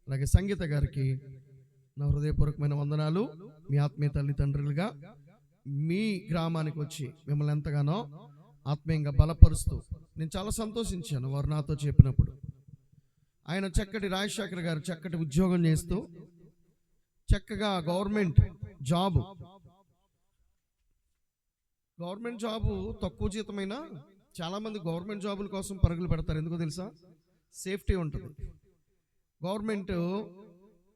అలాగే సంగీత గారికి నా హృదయపూర్వకమైన వందనాలు. మీ ఆత్మీయ తల్లిదండ్రులుగా మీ గ్రామానికి వచ్చి మిమ్మల్ని ఎంతగానో ఆత్మీయంగా బలపరుస్తూ నేను చాలా సంతోషించాను వారు నాతో చెప్పినప్పుడు. ఆయన చక్కటి రాజశేఖర్ గారు చక్కటి ఉద్యోగం చేస్తూ చక్కగా గవర్నమెంట్ జాబు తక్కువ జీతమైనా చాలామంది గవర్నమెంట్ జాబుల కోసం పరుగులు పెడతారు. ఎందుకో తెలుసా? సేఫ్టీ ఉంటుంది. గవర్నమెంట్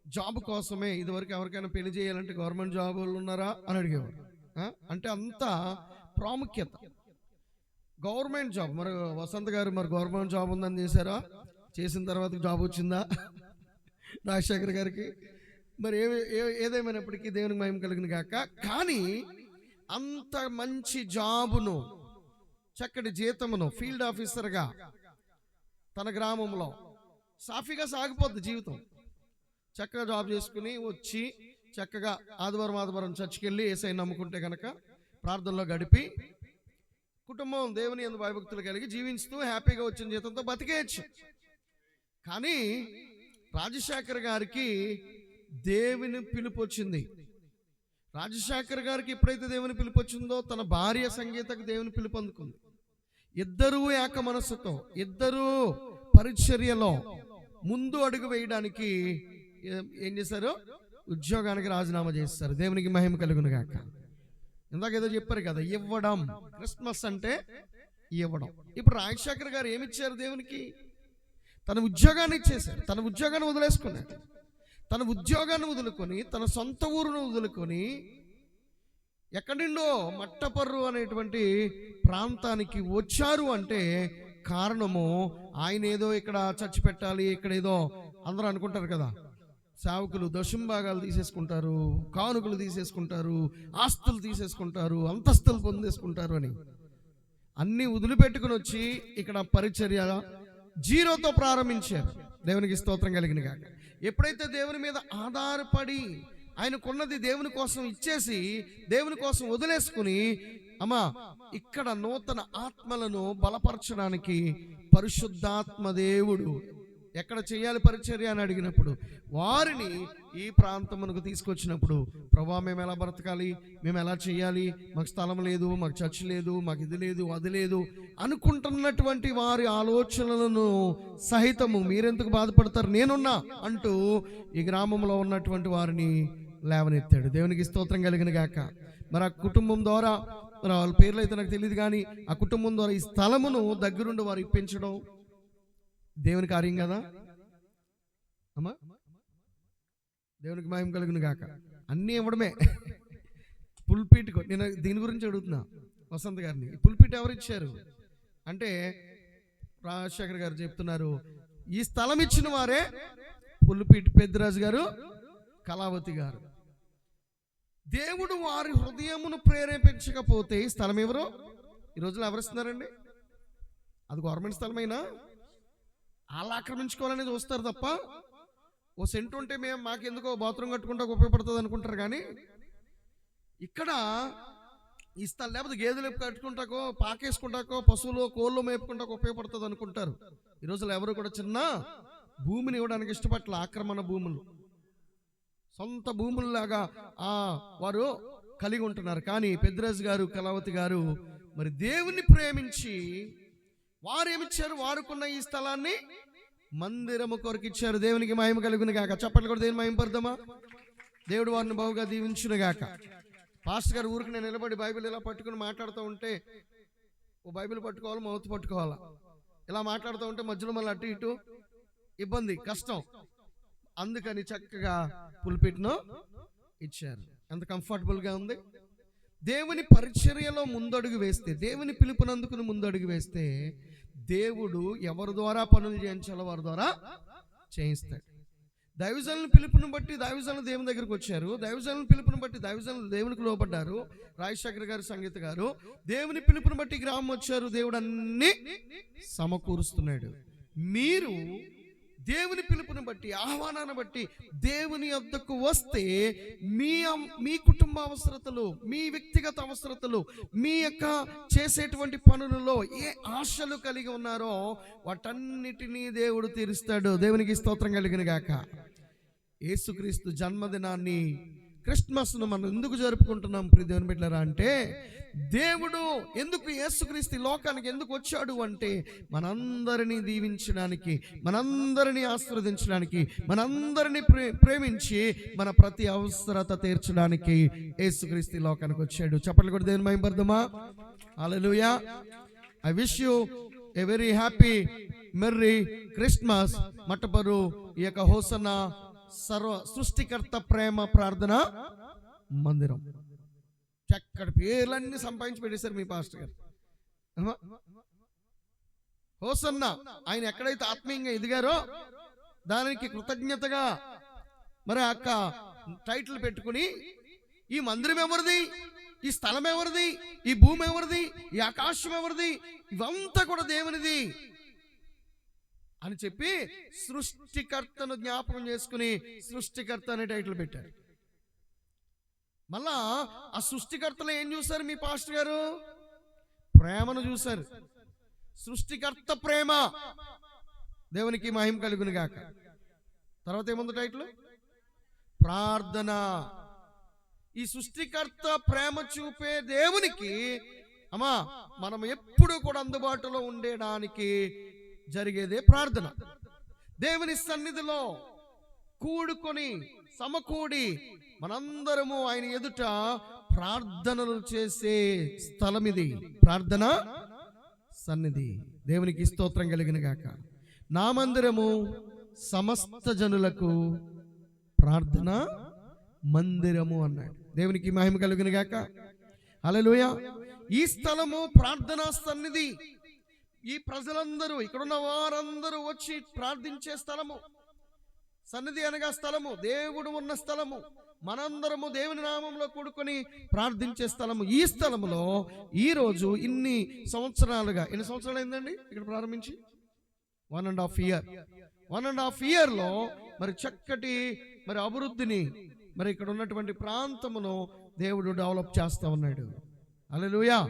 జాబ్ కోసమే ఇదివరకు ఎవరికైనా పెళ్లి చేయాలంటే గవర్నమెంట్ జాబులు ఉన్నారా అని అడిగేవారు. అంటే అంత ప్రాముఖ్యత గవర్నమెంట్ జాబ్. మరి వసంత్ గారు మరి గవర్నమెంట్ జాబ్ ఉందని చేశారా? చేసిన తర్వాత జాబ్ వచ్చిందా రాజశేఖర్ గారికి? మరి ఏదేమైనప్పటికీ దేవునికి మహిమ కలిగిన గాక. కానీ అంత మంచి జాబును, చక్కటి జీతమును, ఫీల్డ్ ఆఫీసర్గా తన గ్రామంలో సాఫీగా సాగిపోద్ది జీవితం. చక్కగా జాబ్ చేసుకుని వచ్చి చక్కగా ఆదివారం చర్చికి వెళ్ళి యేసయ్య నమ్ముకుంటే కనుక ప్రార్థనలో గడిపి కుటుంబం దేవుని యందు భయభక్తులు కలిగి జీవిస్తూ హ్యాపీగా వచ్చిన జీతంతో బతికేయచ్చు. కానీ రాజశేఖర్ గారికి దేవుని పిలుపు వచ్చింది. రాజశేఖర్ గారికి ఎప్పుడైతే దేవుని పిలుపు వచ్చిందో తన భార్య సంగీతకు దేవుని పిలుపు అందుకుంది. ఇద్దరూ ఏక మనస్సుతో, ఇద్దరూ పరిచర్యలో ముందు అడుగు వేయడానికి ఏం చేశారు? ఉద్యోగానికి రాజీనామా చేస్తారు. దేవునికి మహిమ కలుగును గాక. ఇందాక ఏదో చెప్పారు కదా, ఇవ్వడం. క్రిస్మస్ అంటే ఇవ్వడం. ఇప్పుడు రాజశేఖర్ గారు ఏమిచ్చారు దేవునికి? తన ఉద్యోగాన్ని ఇచ్చేశారు. తన ఉద్యోగాన్ని వదిలేసుకున్నాడు. తన ఉద్యోగాన్ని వదులుకొని తన సొంత ఊరును వదులుకొని ఎక్కడి నుండో మట్టపర్రు అనేటువంటి ప్రాంతానికి వచ్చారు. అంటే కారణము ఆయన ఏదో ఇక్కడ చర్చి పెట్టాలి, ఇక్కడ ఏదో అందరూ అనుకుంటారు కదా, సేవకులు దశంభాగాలు తీసేసుకుంటారు, కానుకలు తీసేసుకుంటారు, ఆస్తులు తీసేసుకుంటారు, అంతస్తులు పొందేసుకుంటారు అని అన్నీ వదిలిపెట్టుకుని వచ్చి ఇక్కడ పరిచర్య జీరోతో ప్రారంభించారు. దేవునికి స్తోత్రం కలిగిన గాక. ఎప్పుడైతే దేవుని మీద ఆధారపడి ఆయనకున్నది దేవుని కోసం ఇచ్చేసి దేవుని కోసం వదిలేసుకుని అమ్మా ఇక్కడ నూతన ఆత్మలను బలపరచడానికి పరిశుద్ధాత్మ దేవుడు ఎక్కడ చేయాలి పరిచర్య అని అడిగినప్పుడు వారిని ఈ ప్రాంతమునకు తీసుకొచ్చినప్పుడు, ప్రభా మేము ఎలా బ్రతకాలి, మేము ఎలా చేయాలి, మాకు స్థలం లేదు, మాకు చర్చ్ లేదు, మాకు ఇది లేదు అది లేదు అనుకుంటున్నటువంటి వారి ఆలోచనలను సహితము మీరెందుకు బాధపడతారు, నేనున్నా అంటూ ఈ గ్రామంలో ఉన్నటువంటి వారిని లేవనెత్తాడు. దేవునికి స్తోత్రం కలిగిన గాక. మరి ఆ కుటుంబం ద్వారా, మరి వాళ్ళ పేర్లు అయితే నాకు తెలియదు కానీ ఆ కుటుంబం ద్వారా ఈ స్థలమును దగ్గరుండి వారు ఇప్పించడం దేవుని కార్యం కదా అమ్మా. దేవునికి మహిమ కలుగును గాక. అన్నీ ఇవ్వడమే. పుల్పీట్ నేను దీని గురించి అడుగుతున్నా వసంత్ గారిని. ఈ పుల్పీట్ ఎవరు ఇచ్చారు అంటే రాజశేఖర్ గారు చెప్తున్నారు, ఈ స్థలం ఇచ్చిన వారే పుల్పీట్ పెద్దిరాజు గారు, కళావతి గారు. దేవుడు వారి హృదయమును ప్రేరేపించకపోతే ఈ స్థలం ఎవరు ఈ రోజులో ఎవరిస్తున్నారండి? అది గవర్నమెంట్ స్థలమైనా వాళ్ళు ఆక్రమించుకోవాలని చూస్తారు తప్ప, ఓ సెంటు ఉంటే మేము మాకెందుకో బాత్రూమ్ కట్టుకుంటా ఉపయోగపడుతుంది అనుకుంటారు. కానీ ఇక్కడ ఈ స్థలం లేకపోతే గేదెలు కట్టుకుంటాకో, పాకేసుకుంటాకో, పశువులు కోళ్ళు మేపుకుంటాకో ఉపయోగపడుతుంది అనుకుంటారు. ఈ రోజులో ఎవరు కూడా చిన్న భూమిని ఇవ్వడానికి ఇష్టపట్ల ఆక్రమణ భూములు, సొంత భూముల్లాగా వారు కలిగి ఉంటున్నారు. కానీ పెద్దిరాజు గారు, కళావతి గారు మరి దేవుణ్ణి ప్రేమించి వారేమిచ్చారు? వారుకున్న ఈ స్థలాన్ని మందిరము కొరకు ఇచ్చారు. దేవునికి మహిమ కలుగును గాక. చప్పట్లు కూడా దేవుని మహిమపడదామా? దేవుడు వారిని బహుగా దీవించును గాక. పాస్టర్ గారు ఊరికి నేను నిలబడి బైబిల్ ఇలా పట్టుకుని మాట్లాడుతూ ఉంటే, ఓ బైబిల్ పట్టుకోవాలి, మౌత్ పట్టుకోవాలా, ఇలా మాట్లాడుతూ ఉంటే మధ్యలో మళ్ళీ అటు ఇటు ఇబ్బంది, కష్టం. అందుకని చక్కగా పుల్పిట్ను ఇచ్చారు. ఎంత కంఫర్టబుల్గా ఉంది. దేవుని పరిచర్యలో ముందడుగు వేస్తే, దేవుని పిలుపునందుకుని ముందడుగు వేస్తే దేవుడు ఎవరి ద్వారా పనులు చేయించాలో వారి ద్వారా చేయిస్తాడు. దైవజనుల పిలుపుని బట్టి దైవజనులు దేవుని దగ్గరికి వచ్చారు. దైవజనుల పిలుపుని బట్టి దైవజనులు దేవునికి లోపడ్డారు. రాజశేఖర్ గారు, సంగీత గారు దేవుని పిలుపుని బట్టి గ్రామం వచ్చారు. దేవుడు అన్ని సమకూరుస్తున్నాడు. మీరు దేవుని పిలుపుని బట్టి, ఆహ్వానాన్ని బట్టి దేవుని వద్దకు వస్తే మీ కుటుంబ అవసరతలు, మీ వ్యక్తిగత అవసరతలు, మీ యొక్క చేసేటువంటి పనులలో ఏ ఆశలు కలిగి ఉన్నారో వాటన్నిటినీ దేవుడు తీరుస్తాడు. దేవునికి స్తోత్రం కలిగిన గాక. యేసుక్రీస్తు జన్మదినాన్ని, క్రిస్మస్ను మనం ఎందుకు జరుపుకుంటున్నాం ప్రియ దేవుని బిడ్డలారా అంటే, దేవుడు ఎందుకు యేసుక్రీస్తు లోకానికి ఎందుకు వచ్చాడు అంటే మనందరినీ దీవించడానికి, మనందరినీ ఆశీర్వదించడానికి, మనందరినీ ప్రేమించి మన ప్రతి అవసరత తీర్చడానికి యేసుక్రీస్తు లోకానికి వచ్చాడు. చెప్పండి కూడా దేవుని మహిమపడదామా. Hallelujah. I wish you a very happy merry Christmas. మట్టపరు ఈ యొక్క హోసన్న సర్వ సృష్టికర్త ప్రేమ ప్రార్థన మందిరం. చక్కటి పేర్లన్నీ సంపాదించి పెట్టేశారు మీ పాస్టర్ గారు. హోసన్న ఆయన ఎక్కడైతే ఆత్మీయంగా ఎదిగారో దానికి కృతజ్ఞతగా మరి అక్క టైటిల్ పెట్టుకుని, ఈ మందిరం ఎవరిది, ఈ స్థలం ఎవరిది, ఈ భూమి ఎవరిది, ఈ ఆకాశం ఎవరిది, ఇవంతా కూడా దేవునిది అని చెప్పి సృష్టికర్తను జ్ఞాపకం చేసుకుని సృష్టికర్త అనే టైటిల్ పెట్టారు. మళ్ళా ఆ సృష్టికర్తలో ఏం చూశారు మీ పాస్టర్ గారు? ప్రేమను చూశారు. సృష్టికర్త ప్రేమ, దేవునికి మహిమ కలుగును గాక. తర్వాత ఏముంది టైటిల్? ప్రార్థన. ఈ సృష్టికర్త ప్రేమ చూపే దేవునికి మనం ఎప్పుడు కూడా అందుబాటులో ఉండడానికి జరిగేదే ప్రార్థన. దేవుని సన్నిధిలో కూడుకొని సమకూడి మనందరము ఆయన ఎదుట ప్రార్థనలు చేసే స్థలం ఇది, ప్రార్థన సన్నిధి. దేవునికి స్తోత్రం కలిగిన గాక. నా మందిరము సమస్త జనులకు ప్రార్థన మందిరము అన్నాడు. దేవునికి మహిమ కలుగును గాక. హల్లెలూయా. ఈ స్థలము ప్రార్థనా సన్నిధి. ఈ ప్రజలందరూ, ఇక్కడున్న వారందరూ వచ్చి ప్రార్థించే స్థలము. సన్నిధి అనగా స్థలము, దేవుడు ఉన్న స్థలము. మనందరము దేవుని నామంలో కూడుకొని ప్రార్థించే స్థలము. ఈ స్థలములో ఈరోజు ఇన్ని సంవత్సరాలుగా, ఎన్ని సంవత్సరాలు అయిందండి ఇక్కడ ప్రారంభించి? 1.5 year. 1.5 yearలో మరి చక్కటి మరి అభివృద్ధిని మరి ఇక్కడ ఉన్నటువంటి ప్రాంతమును దేవుడు డెవలప్ చేస్తా ఉన్నాడు. హల్లెలూయా.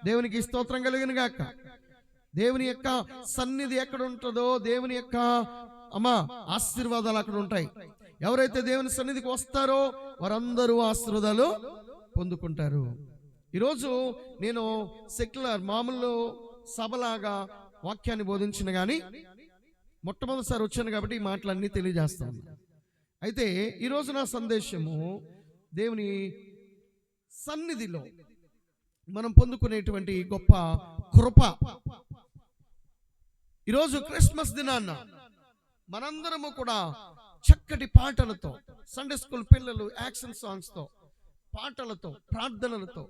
దేవునికి స్తోత్రం కలుగును గాక. దేవుని యొక్క సన్నిధి ఎక్కడ ఉంటుందో దేవుని యొక్క ఆశీర్వాదాలు అక్కడ ఉంటాయి. ఎవరైతే దేవుని సన్నిధికి వస్తారో వారందరూ ఆశీర్వాదాలు పొందుకుంటారు. ఈరోజు నేను సెక్యులర్ మామూలు సభలాగా వాక్యాన్ని బోధించిన కానీ మొట్టమొదటిసారి వచ్చాను కాబట్టి ఈ మాటలన్నీ తెలియజేస్తాను. అయితే ఈరోజు నా సందేశము దేవుని సన్నిధిలో మనం పొందుకునేటువంటి గొప్ప కృప. ఈరోజు క్రిస్మస్ దినాన్న మనందరము కూడా చక్కటి పాటలతో, సండే స్కూల్ పిల్లలు యాక్షన్ సాంగ్స్తో, పాటలతో, ప్రార్థనలతో,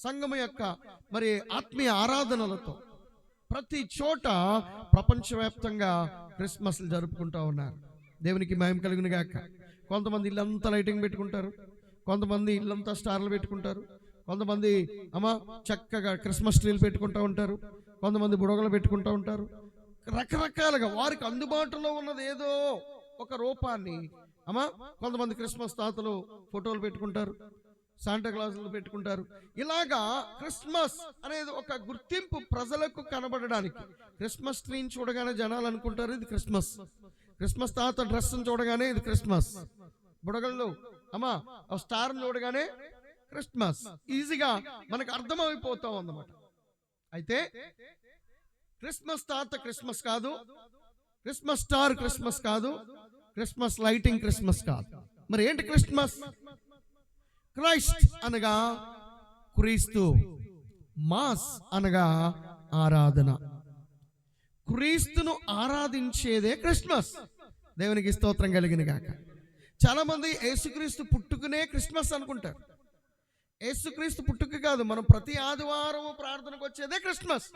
సంఘం యొక్క మరి ఆత్మీయ ఆరాధనలతో ప్రతి చోట ప్రపంచవ్యాప్తంగా క్రిస్మస్లు జరుపుకుంటూ ఉన్నారు. దేవునికి మహిమ కలుగును గాక. కొంతమంది ఇల్లంతా లైటింగ్ పెట్టుకుంటారు, కొంతమంది ఇల్లంతా స్టార్లు పెట్టుకుంటారు, కొంతమంది చక్కగా క్రిస్మస్ ట్రీలు పెట్టుకుంటూ ఉంటారు, కొంతమంది బుడగలు పెట్టుకుంటూ ఉంటారు. రకరకాలుగా వారికి అందుబాటులో ఉన్నది ఏదో ఒక రూపాన్ని కొంతమంది క్రిస్మస్ తాతలు ఫోటోలు పెట్టుకుంటారు, శాంటా క్లాసులు పెట్టుకుంటారు. ఇలాగా క్రిస్మస్ అనేది ఒక గుర్తింపు ప్రజలకు కనబడడానికి. క్రిస్మస్ ట్రీని చూడగానే జనాలు అనుకుంటారు ఇది క్రిస్మస్. క్రిస్మస్ తాత డ్రెస్ని చూడగానే ఇది క్రిస్మస్. బుడగళ్ళు స్టార్ని చూడగానే క్రిస్మస్. ఈజీగా మనకు అర్థమైపోతాం అన్నమాట. అయితే క్రిస్మస్ తాత క్రిస్మస్ కాదు, క్రిస్మస్ స్టార్ క్రిస్మస్ కాదు, క్రిస్మస్ లైటింగ్ క్రిస్మస్ కాదు. మరి ఏంటి క్రిస్మస్? క్రైస్ట్ అనగా క్రీస్తు, మాస్ అనగా ఆరాధన. క్రీస్తును ఆరాధించేదే క్రిస్మస్. దేవునికి స్తోత్రం కలిగిన గాక. చాలా మంది యేసుక్రీస్తు పుట్టుకునే క్రిస్మస్ అనుకుంటారు. యేసుక్రీస్తు పుట్టుక కాదు, మనం ప్రతి ఆదివారం ప్రార్థనకు వచ్చేదే క్రిస్మస్.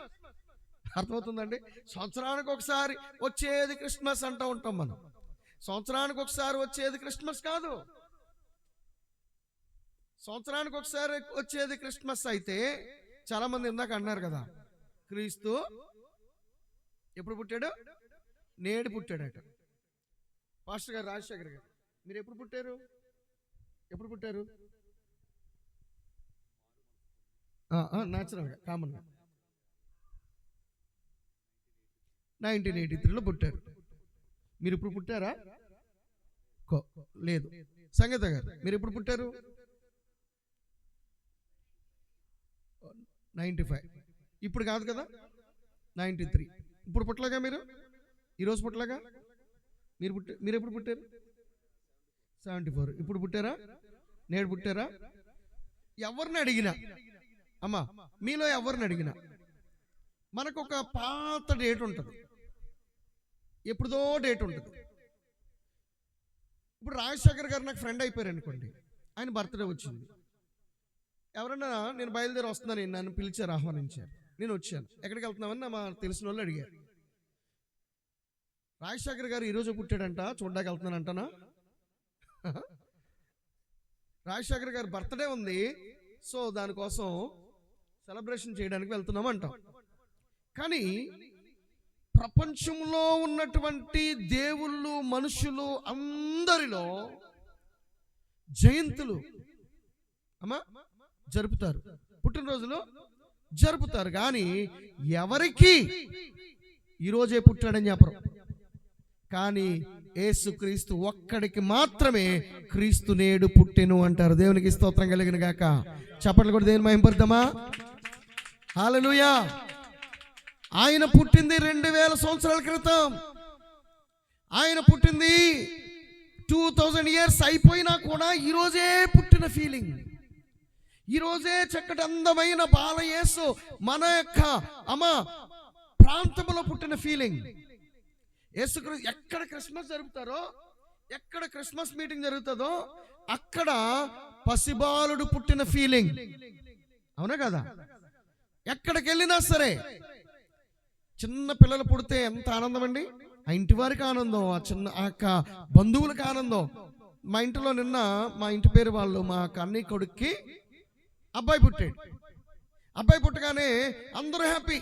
అర్థమవుతుందండి? సంవత్సరానికి ఒకసారి వచ్చేది క్రిస్మస్ అంటూ ఉంటాం మనం. సంవత్సరానికి ఒకసారి వచ్చేది క్రిస్మస్ కాదు. సంవత్సరానికి ఒకసారి వచ్చేది క్రిస్మస్ అయితే చాలా మంది ఇందాక అన్నారు కదా, క్రీస్తు ఎప్పుడు పుట్టాడు? నేడు పుట్టాడట. పాస్టర్ గారు రాజశేఖర్ గారు, మీరు ఎప్పుడు పుట్టారు? ఎప్పుడు పుట్టారు? న్యాచురల్గా, కామన్గా 1983లో పుట్టారు. మీరు ఇప్పుడు పుట్టారా? లేదు. సంగీత గారు మీరు ఎప్పుడు పుట్టారు? 95. ఇప్పుడు కాదు కదా, 93. ఇప్పుడు పుట్టలాగా మీరు? ఈరోజు పుట్టలాగా మీరు ఎప్పుడు పుట్టారు? 74. ఇప్పుడు పుట్టారా? నేడు పుట్టారా? ఎవరిని అడిగినా అమ్మా, మీలో ఎవరిని అడిగినా మనకు ఒక పాత డేట్ ఉంటుంది, ఎప్పుడుదో డేట్ ఉంటుంది. ఇప్పుడు రాజశేఖర్ గారు నాకు ఫ్రెండ్ అయిపోయారు అనుకోండి, ఆయన బర్త్డే వచ్చింది. ఎవరన్నా నేను బయలుదేరి వస్తున్నాను, నన్ను పిలిచారు, ఆహ్వానించారు, నేను వచ్చాను. ఎక్కడికి వెళ్తున్నామని మా తెలిసిన వాళ్ళు అడిగారు. రాజశేఖర్ గారు ఈరోజు పుట్టాడంట, చూడ్డానికి వెళ్తున్నానంటనా? రాజశేఖర్ గారు బర్త్డే ఉంది, సో దానికోసం సెలబ్రేషన్ చేయడానికి వెళ్తున్నాం అంటాం. కానీ ప్రపంచంలో ఉన్నటువంటి దేవుళ్ళు, మనుషులు అందరిలో జయంతులు అమ్మా జరుపుతారు, పుట్టినరోజులు జరుపుతారు. కానీ ఎవరికి ఈరోజే పుట్టాడని చెప్పరు. కానీ యేసుక్రీస్తు ఒక్కడికి మాత్రమే క్రీస్తు నేడు పుట్టెను అంటారు. దేవునికి స్తోత్రం కలిగిన గాక. చప్పట్లు కూడా దేవుని మహింపరుద్దామా? హల్లెలూయా. ఆయన పుట్టింది 2000 సంవత్సరాల క్రితం. ఆయన పుట్టింది 2000 ఇయర్స్ అయిపోయినా కూడా ఈరోజే పుట్టిన ఫీలింగ్, ఈరోజే చక్కటి అందమైన బాలయేసు మన యొక్క ప్రాంతంలో పుట్టిన ఫీలింగ్. యేసుక్రీస్తు ఎక్కడ క్రిస్మస్ జరుపుతారో, ఎక్కడ క్రిస్మస్ మీటింగ్ జరుగుతుందో అక్కడ పసిబాలుడు పుట్టిన ఫీలింగ్. అవునా కదా? ఎక్కడికి వెళ్ళినా సరే చిన్న పిల్లలు పుడితే ఎంత ఆనందం అండి. ఆ ఇంటి వారికి ఆనందం, ఆ చిన్న ఆ బంధువులకు ఆనందం. మా ఇంటిలో నిన్న మా ఇంటి పేరు వాళ్ళు మా అన్నయ్య కొడుక్కి అబ్బాయి పుట్టాడు. అబ్బాయి పుట్టగానే అందరూ హ్యాపీ.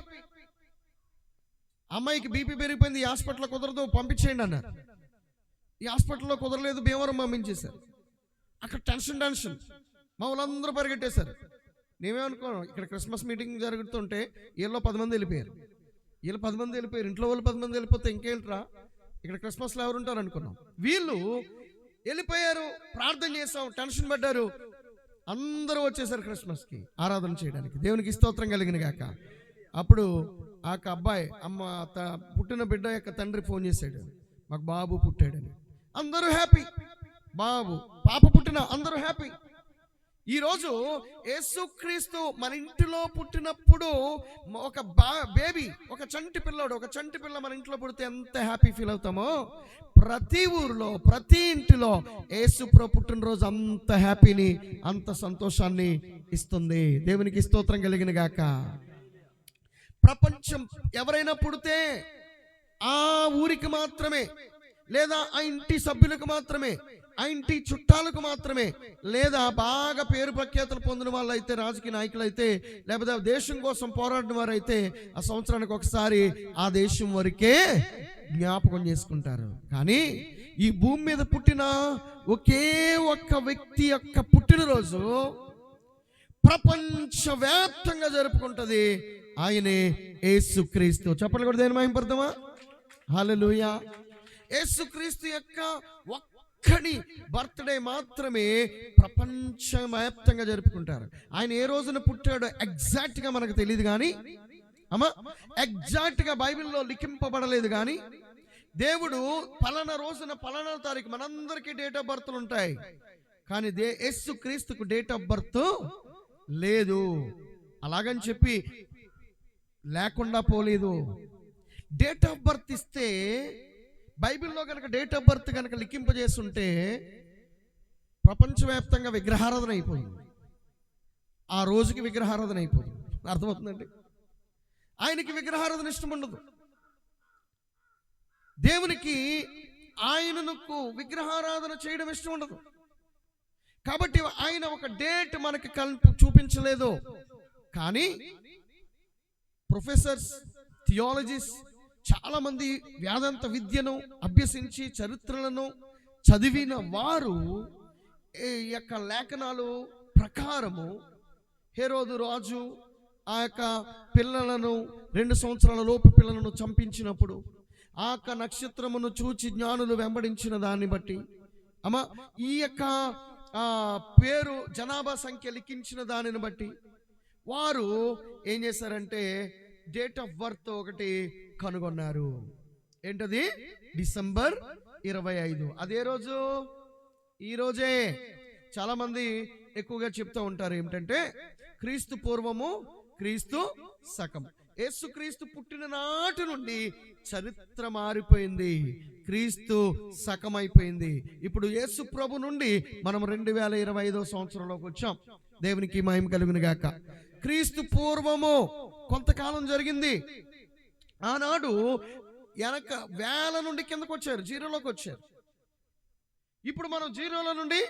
అమ్మాయికి బీపీ పెరిగిపోయింది, ఈ హాస్పిటల్లో కుదరదు, పంపించేయండి అన్నారు. ఈ హాస్పిటల్లో కుదరలేదు, భీమవరం పంపించేశారు. అక్కడ టెన్షన్ మా వాళ్ళందరూ పరిగెట్టేశారు. నేనేమనుకోను, ఇక్కడ క్రిస్మస్ మీటింగ్ జరుగుతుంటే వీళ్ళు 10 మంది వెళ్ళిపోయారు, వీళ్ళు 10 మంది వెళ్ళిపోయారు, ఇంట్లో వాళ్ళు 10 మంది వెళ్ళిపోతే ఇంకేంట్రా ఇక్కడ క్రిస్మస్లో ఎవరు ఉంటారు అనుకున్నాం. వీళ్ళు వెళ్ళిపోయారు, ప్రార్థన చేసాం, టెన్షన్ పడ్డారు, అందరూ వచ్చేసారు క్రిస్మస్కి ఆరాధన చేయడానికి. దేవునికి స్తోత్రం కలిగిన గాక. అప్పుడు ఆ అబ్బాయి పుట్టిన బిడ్డ యొక్క తండ్రి ఫోన్ చేశాడు, మాకు బాబు పుట్టాడని. అందరూ హ్యాపీ, బాబు పాప పుట్టిన అందరూ హ్యాపీ. ఈరోజు యేసుక్రీస్తు మన ఇంటిలో పుట్టినప్పుడు ఒక బేబీ, ఒక చంటి పిల్ల మన ఇంట్లో పుడితే ఎంత హ్యాపీ ఫీల్ అవుతామో, ప్రతి ఊరిలో ప్రతి ఇంటిలో యేసుప్రభు పుట్టినరోజు అంత హ్యాపీని, అంత సంతోషాన్ని ఇస్తుంది. దేవునికి స్తోత్రం కలిగిన గాక. ప్రపంచం ఎవరైనా పుడితే ఆ ఊరికి మాత్రమే, లేదా ఆ ఇంటి సభ్యులకు మాత్రమే, ఆ ఇంటి చుట్టాలకు మాత్రమే, లేదా బాగా పేరు ప్రఖ్యాతలు పొందిన వాళ్ళు అయితే, రాజకీయ నాయకులు అయితే, లేకపోతే దేశం కోసం పోరాడిన వారు అయితే ఆ సంవత్సరానికి ఒకసారి ఆ దేశం వరకే జ్ఞాపకం చేసుకుంటారు. కానీ ఈ భూమి మీద పుట్టిన ఒకే ఒక్క వ్యక్తి యొక్క పుట్టినరోజు ప్రపంచవ్యాప్తంగా జరుపుకుంటుంది. ఆయనే యేసుక్రీస్తు. చెప్పండి కూడా దేని మహింపడతామా? హల్లెలూయా. యేసుక్రీస్తు యొక్క ఒక్కడి బర్త్డే మాత్రమే ప్రపంచవ్యాప్తంగా జరుపుకుంటారు. ఆయన ఏ రోజున పుట్టాడో ఎగ్జాక్ట్గా మనకు తెలియదు, కానీ ఎగ్జాక్ట్గా బైబిల్లో లిఖింపబడలేదు. కానీ దేవుడు పలానా రోజున పలానా తారీఖు, మనందరికీ డేట్ ఆఫ్ బర్త్లు ఉంటాయి, కానీ యేసుక్రీస్తుకు డేట్ ఆఫ్ బర్త్ లేదు. అలాగని చెప్పి లేకుండా పోలేదు. డేట్ ఆఫ్ బర్త్ ఇస్తే, బైబిల్లో కనుక డేట్ ఆఫ్ బర్త్ కనుక లిఖింపజేస్తుంటే ప్రపంచవ్యాప్తంగా విగ్రహారాధన అయిపోయింది. ఆ రోజుకి విగ్రహారాధన అయిపోయింది. అర్థమవుతుందండి? ఆయనకి విగ్రహారాధన ఇష్టం ఉండదు. దేవునికి ఆయనకు విగ్రహారాధన చేయడం ఇష్టం ఉండదు. కాబట్టి ఆయన ఒక డేట్ మనకి చూపించలేదు. కానీ ప్రొఫెసర్స్, థియాలజిస్ట్ చాలా మంది వేదాంత విద్యను అభ్యసించి చరిత్రలను చదివిన వారు ఈ యొక్క లేఖనాలు ప్రకారము హేరోదు రాజు ఆ యొక్క పిల్లలను 2 సంవత్సరాల లోపు పిల్లలను చంపించినప్పుడు, ఆ యొక్క నక్షత్రమును చూచి జ్ఞానులు వెంబడించిన దాన్ని బట్టి అమ్మా ఈ యొక్క పేరు జనాభా సంఖ్య లిఖించిన దానిని బట్టి వారు ఏం చేశారంటే డేట్ ఆఫ్ బర్త్ ఒకటి కనుగొన్నారు. ఏంటది? డిసెంబర్ 25. అదే రోజు, ఈ రోజే. చాలా మంది ఎక్కువగా చెప్తూ ఉంటారు ఏమిటంటే క్రీస్తు పూర్వము, క్రీస్తు శకం. యేసుక్రీస్తు పుట్టిన నాటి నుండి చరిత్ర మారిపోయింది, క్రీస్తు శకమైపోయింది. ఇప్పుడు యేసు ప్రభు నుండి మనం 2025వ సంవత్సరంలోకి వచ్చాం. దేవునికి మహిమ కలుగును గాక. క్రీస్తు పూర్వము కొంతకాలం జరిగింది. ఆనాడు వెనక వేల నుండి కిందకు వచ్చారు, జీరోలోకి వచ్చారు. ఇప్పుడు మనం జీరోల నుండి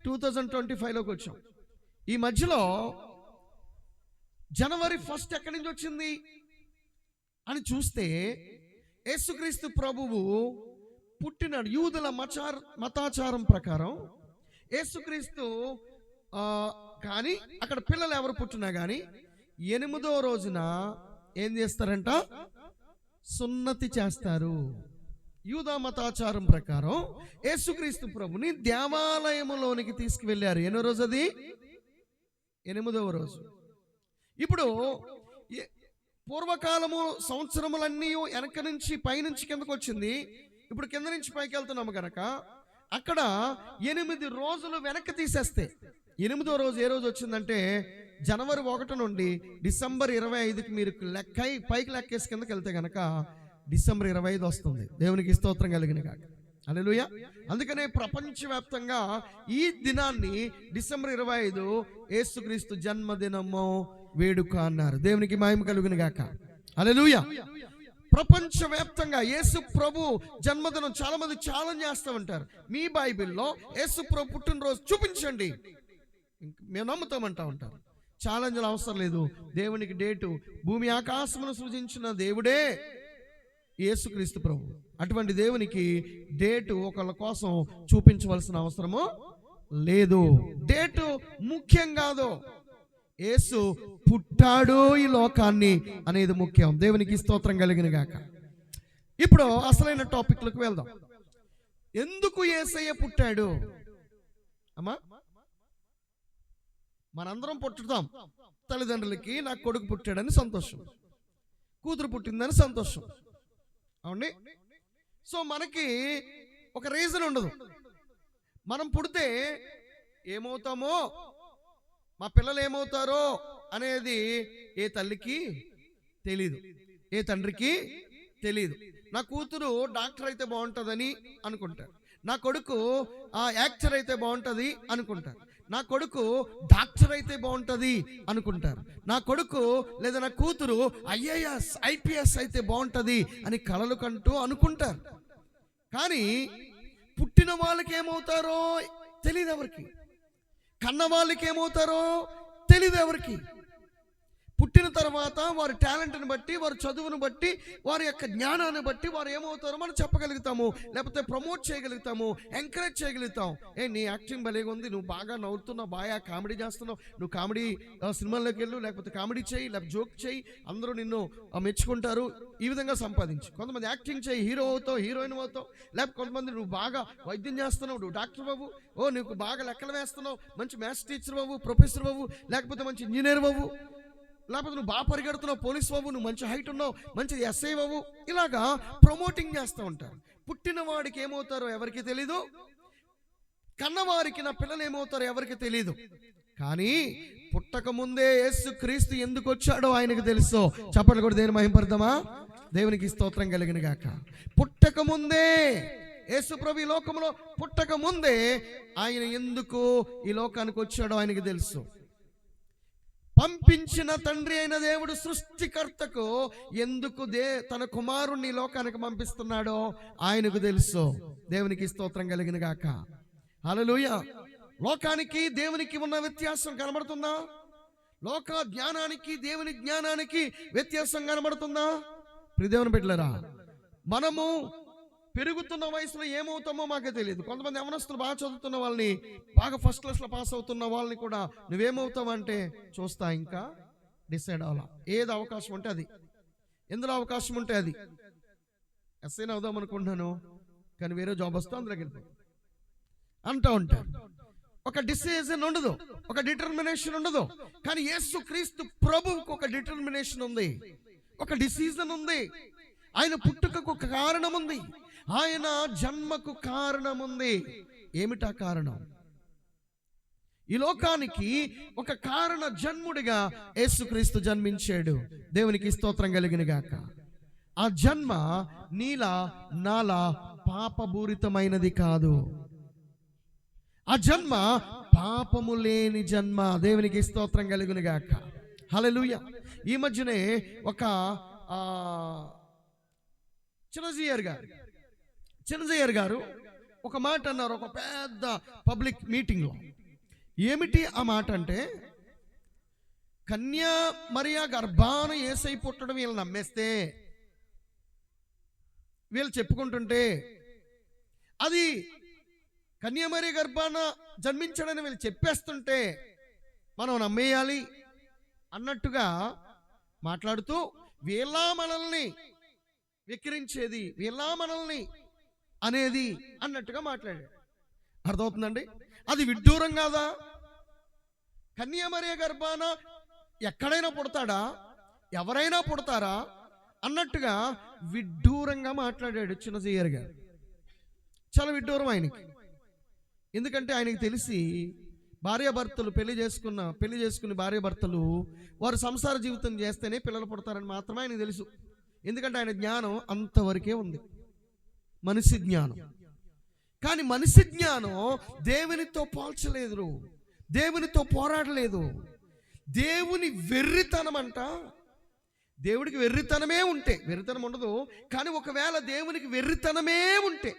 2025లోకి వచ్చాం. ఈ మధ్యలో జనవరి 1 ఎక్కడి నుంచి వచ్చింది అని చూస్తే యేసుక్రీస్తు ప్రభువు పుట్టిన యూదుల మతాచారం ప్రకారం యేసుక్రీస్తు కానీ అక్కడ పిల్లలు ఎవరు పుట్టినా కానీ 8వ రోజున ఏం చేస్తారంట? సున్నతి చేస్తారు. యూదా మతాచారం ప్రకారం యేసుక్రీస్తు ప్రభుని దేవాలయములోనికి తీసుకువెళ్ళారు. ఎన్నో రోజు అది? 8వ రోజు. ఇప్పుడు పూర్వకాలము సంవత్సరములన్నీ వెనక నుంచి పైనుంచి కిందకు వచ్చింది, ఇప్పుడు కింద నుంచి పైకి వెళ్తున్నాము కనుక అక్కడ 8 రోజులు వెనక్కి తీసేస్తే 8వ రోజు ఏ రోజు వచ్చిందంటే జనవరి 1 నుండి డిసెంబర్ 25కి మీరు పైకి లెక్కేసి కిందకి వెళ్తే కనుక డిసెంబర్ 25 వస్తుంది. దేవునికి స్తోత్రం కలిగిన కాక. హల్లెలూయా. అందుకనే ప్రపంచవ్యాప్తంగా ఈ దినాన్ని డిసెంబర్ 25 యేసుక్రీస్తు జన్మదినము వేడుక అన్నారు. దేవునికి మహిమ కలుగును గాక. హల్లెలూయా. ప్రపంచవ్యాప్తంగా యేసు ప్రభు జన్మదినం చాలా మంది ఛాలెంజ్ చేస్తూ ఉంటారు. మీ బైబిల్లో యేసు ప్రభు పుట్టినరోజు చూపించండి, మేము నమ్ముతామంటా ఉంటారు. ఛాలెంజ్లు అవసరం లేదు. దేవునికి డేటు, భూమి ఆకాశమును సృజించిన దేవుడే యేసుక్రీస్తు ప్రభు. అటువంటి దేవునికి డేటు ఒకళ్ళ కోసం చూపించవలసిన అవసరము లేదు. డేటు ముఖ్యం కాదు, యేసు పుట్టాడు ఈ లోకాన్ని అనేది ముఖ్యం. దేవునికి స్తోత్రం కలిగిన గాక. ఇప్పుడు అసలైన టాపిక్లకు వెళ్దాం. ఎందుకు యేసయ్య పుట్టాడు? అమ్మా, మనందరం పుట్టుతాం. తల్లిదండ్రులకి నా కొడుకు పుట్టాడని సంతోషం, కూతురు పుట్టిందని సంతోషం, అవునండి. సో మనకి ఒక రీజన్ ఉండదు. మనం పుడితే ఏమవుతామో, మా పిల్లలు ఏమవుతారో అనేది ఏ తల్లికి తెలీదు, ఏ తండ్రికి తెలీదు. నా కూతురు డాక్టర్ అయితే బాగుంటుందని అనుకుంటారు, నా కొడుకు యాక్టర్ అయితే బాగుంటుంది అనుకుంటారు, నా కొడుకు డాక్టర్ అయితే బాగుంటుంది అనుకుంటారు, నా కొడుకు లేదా నా కూతురు IAS IPS అయితే బాగుంటుంది అని కలలు కంటూ అనుకుంటారు. కానీ పుట్టిన వాళ్ళకి ఏమవుతారో తెలియదు ఎవరికి, కన్న వాళ్ళకి ఏమవుతారో తెలియదు ఎవరికి. పుట్టిన తర్వాత వారి టాలెంట్ని బట్టి, వారి చదువును బట్టి, వారి యొక్క జ్ఞానాన్ని బట్టి వారు ఏమవుతారో మనం చెప్పగలుగుతాము, లేకపోతే ప్రమోట్ చేయగలుగుతాము, ఎంకరేజ్ చేయగలుగుతాం. నీ యాక్టింగ్ భలేగా ఉంది, నువ్వు బాగా నవ్వుతున్నావు, బాగా కామెడీ చేస్తున్నావు, నువ్వు కామెడీ సినిమాల్లోకి వెళ్ళు, లేకపోతే కామెడీ చేయి, లేకపోతే జోక్ చేయి, అందరూ నిన్ను మెచ్చుకుంటారు. ఈ విధంగా సంపాదించు. కొంతమంది యాక్టింగ్ చేయి, హీరో అవుతావు, హీరోయిన్ అవుతావు. లేకపోతే కొంతమంది నువ్వు బాగా వైద్యం చేస్తున్నావు, నువ్వు డాక్టర్ బాబు, నువ్వు బాగా లెక్కలు వేస్తున్నావు, మంచి మ్యాథ్స్ టీచర్ బాబు, ప్రొఫెసర్ బాబు, లేకపోతే మంచి ఇంజనీర్ బాబు, లేకపోతే నువ్వు బాగా పరిగెడుతున్నావు, పోలీస్ బాబు, నువ్వు మంచి హైట్ ఉన్నావు, మంచి SI బాబు, ఇలాగా ప్రమోటింగ్ చేస్తూ ఉంటారు. పుట్టిన వాడికి ఏమవుతారో ఎవరికి తెలీదు, కన్నవారికి నా పిల్లలు ఏమవుతారో ఎవరికి తెలీదు. కానీ పుట్టక ముందే యేసుక్రీస్తు ఎందుకు వచ్చాడో ఆయనకు తెలుసు. చెప్పండి కూడా, దేని మహింపడదామా? దేవునికి స్తోత్రం కలిగిన గాక. పుట్టక ముందే యేసు ప్రభు ఈ లోకంలో పుట్టక ముందే ఆయన ఎందుకు ఈ లోకానికి వచ్చాడో ఆయనకు తెలుసు. పంపించిన తండ్రి అయిన దేవుడు సృష్టికర్తకు ఎందుకు తన కుమారుణ్ణి లోకానికి పంపిస్తున్నాడో ఆయనకు తెలుసు. దేవునికి స్తోత్రం కలిగిన గాక. హల్లెలూయా. లోకానికి దేవునికి ఉన్న వ్యత్యాసం కనబడుతుందా? లోక జ్ఞానానికి దేవుని జ్ఞానానికి వ్యత్యాసం కనబడుతుందా? ప్రియదేవుని బిడ్డలారా, మనము పెరుగుతున్న వయసులో ఏమవుతామో మాకే తెలియదు. కొంతమంది యవనస్తులు బాగా చదువుతున్న వాళ్ళని, బాగా ఫస్ట్ క్లాస్లో పాస్ అవుతున్న వాళ్ళని కూడా నువ్వేమవుతావంటే చూస్తా, ఇంకా డిసైడ్ అవ్వాలా. ఏది అవకాశం ఉంటే అది, ఎందులో అవకాశం ఉంటే అది. ఎస్ఐని అవుదాం అనుకుంటున్నాను, కానీ వేరే జాబ్ వస్తే అందులోకి వెళ్ళిపోతాం. అంటూ ఉంటారు. ఒక డిసిజన్ ఉండదు, ఒక డిటర్మినేషన్ ఉండదు. కానీ యేసుక్రీస్తు ప్రభువుకు ఒక డిటర్మినేషన్ ఉంది, ఒక డిసిజన్ ఉంది. ఆయన పుట్టుకకు ఒక కారణం ఉంది, ఆయన జన్మకు కారణం ఉంది. ఏమిటా కారణం? ఈ లోకానికి ఒక కారణ జన్ముడిగా యేసుక్రీస్తు జన్మించాడు. దేవునికి స్తోత్రం కలిగిన గాక. ఆ జన్మ నీలా నాలా పాపపూరితమైనది కాదు. ఆ జన్మ పాపము లేని జన్మ. దేవునికి స్తోత్రం కలుగును గాక. హల్లెలూయా. ఈ మధ్యనే ఒక చిన్నజయ్యర్ గారు ఒక మాట అన్నారు, ఒక పెద్ద పబ్లిక్ మీటింగ్లో. ఏమిటి ఆ మాట అంటే, కన్యా మరియా గర్భాన యేసయ్య పుట్టడం వీళ్ళు నమ్మేస్తే, వీళ్ళు చెప్పుకుంటుంటే, అది కన్యామరి గర్భాన జన్మించడని వీళ్ళు చెప్పేస్తుంటే మనం నమ్మేయాలి అన్నట్టుగా మాట్లాడుతూ, వీళ్ళ మనల్ని విక్రించేది, వీళ్ళ మనల్ని అనేది అన్నట్టుగా మాట్లాడాడు. అర్థమవుతుందండి? అది విడ్డూరం కాదా? కన్యామరి గర్భాన ఎక్కడైనా పుడతాడా, ఎవరైనా పుడతారా అన్నట్టుగా విడ్డూరంగా మాట్లాడాడు చిన్నజయ్యర్ గారు. చాలా విడ్డూరం ఆయనకి. ఎందుకంటే ఆయనకి తెలిసి భార్యాభర్తలు పెళ్లి చేసుకుని భార్యాభర్తలు వారు సంసార జీవితం చేస్తేనే పిల్లలు పుడతారని మాత్రమే ఆయనకు తెలుసు. ఎందుకంటే ఆయన జ్ఞానం అంతవరకే ఉంది, మనిషి జ్ఞానం. కానీ మనిషి జ్ఞానం దేవునితో పోల్చలేదు, దేవునితో పోరాడలేదు. దేవుని వెర్రితనం అంట. దేవుడికి వెర్రితనమే ఉంటే, వెర్రితనం ఉండదు కానీ ఒకవేళ దేవునికి వెర్రితనమే ఉంటే,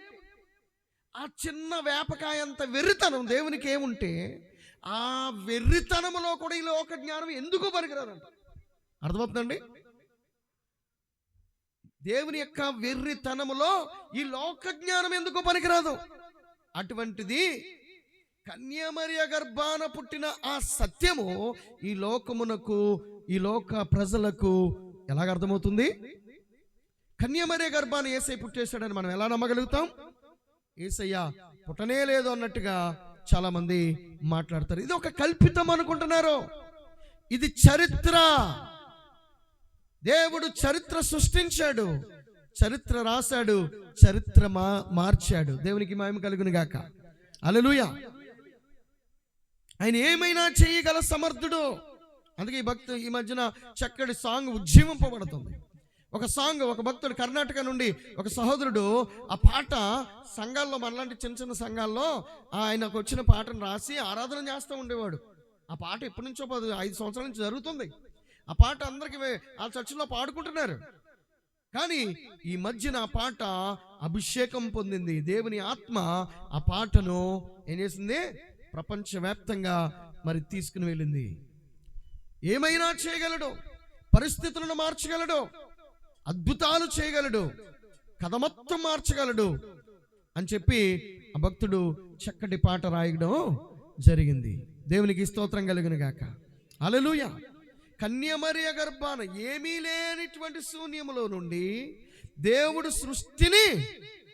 ఆ చిన్న వేపకాయంత వెర్రితనం దేవునికి ఏముంటే, ఆ వెర్రితనంలో కూడా ఈ లోక జ్ఞానం ఎందుకు పనికిరాదంట. అర్థమవుతుందండి? దేవుని యొక్క వెర్రితనములో ఈ లోక జ్ఞానం ఎందుకు పనికిరాదు. అటువంటిది కన్యామరియ గర్భాన పుట్టిన ఆ సత్యము ఈ లోకమునకు, ఈ లోక ప్రజలకు ఎలాగ అర్థమవుతుంది? కన్యామరియ గర్భాన యేసయ్య పుట్టేశాడని మనం ఎలా నమ్మగలుగుతాం? యేసయ్య పుట్టనే లేదు అన్నట్టుగా చాలా మంది మాట్లాడతారు. ఇది ఒక కల్పితం అనుకుంటున్నారు. ఇది చరిత్ర. దేవుడు చరిత్ర సృష్టించాడు, చరిత్ర రాశాడు, చరిత్ర మార్చాడు. దేవునికి మహిమ కలుగును గాక. హల్లెలూయా. ఆయన ఏమైనా చేయగల సమర్థుడు. అందుకే ఈ మధ్యన చక్కటి సాంగ్ ఉజ్జీవింపబడుతుంది. ఒక సాంగ్, ఒక భక్తుడు కర్ణాటక నుండి ఒక సహోదరుడు ఆ పాట సంఘాల్లో, మనలాంటి చిన్న చిన్న సంఘాల్లో ఆయనకు వచ్చిన పాటను రాసి ఆరాధన చేస్తూ ఉండేవాడు. ఆ పాట ఎప్పటి నుంచో 5 సంవత్సరాల నుంచి జరుగుతుంది. ఆ పాట అందరికి ఆ చర్చిలో పాడుకుంటున్నారు. కానీ ఈ మధ్యన ఆ పాట అభిషేకం పొందింది. దేవుని ఆత్మ ఆ పాటను ఏం చేసింది? ప్రపంచవ్యాప్తంగా మరి తీసుకుని వెళ్ళింది. ఏమైనా చేయగలడు, పరిస్థితులను మార్చగలడు, అద్భుతాలు చేయగలడు, కథ మొత్తం మార్చగలడు అని చెప్పి ఆ భక్తుడు చక్కటి పాట రాయడం జరిగింది. దేవునికి స్తోత్రం కలుగును గాక. హల్లెలూయా. కన్యామరియ గర్భాన ఏమీ లేనిటువంటి శూన్యములో నుండి దేవుడు సృష్టిని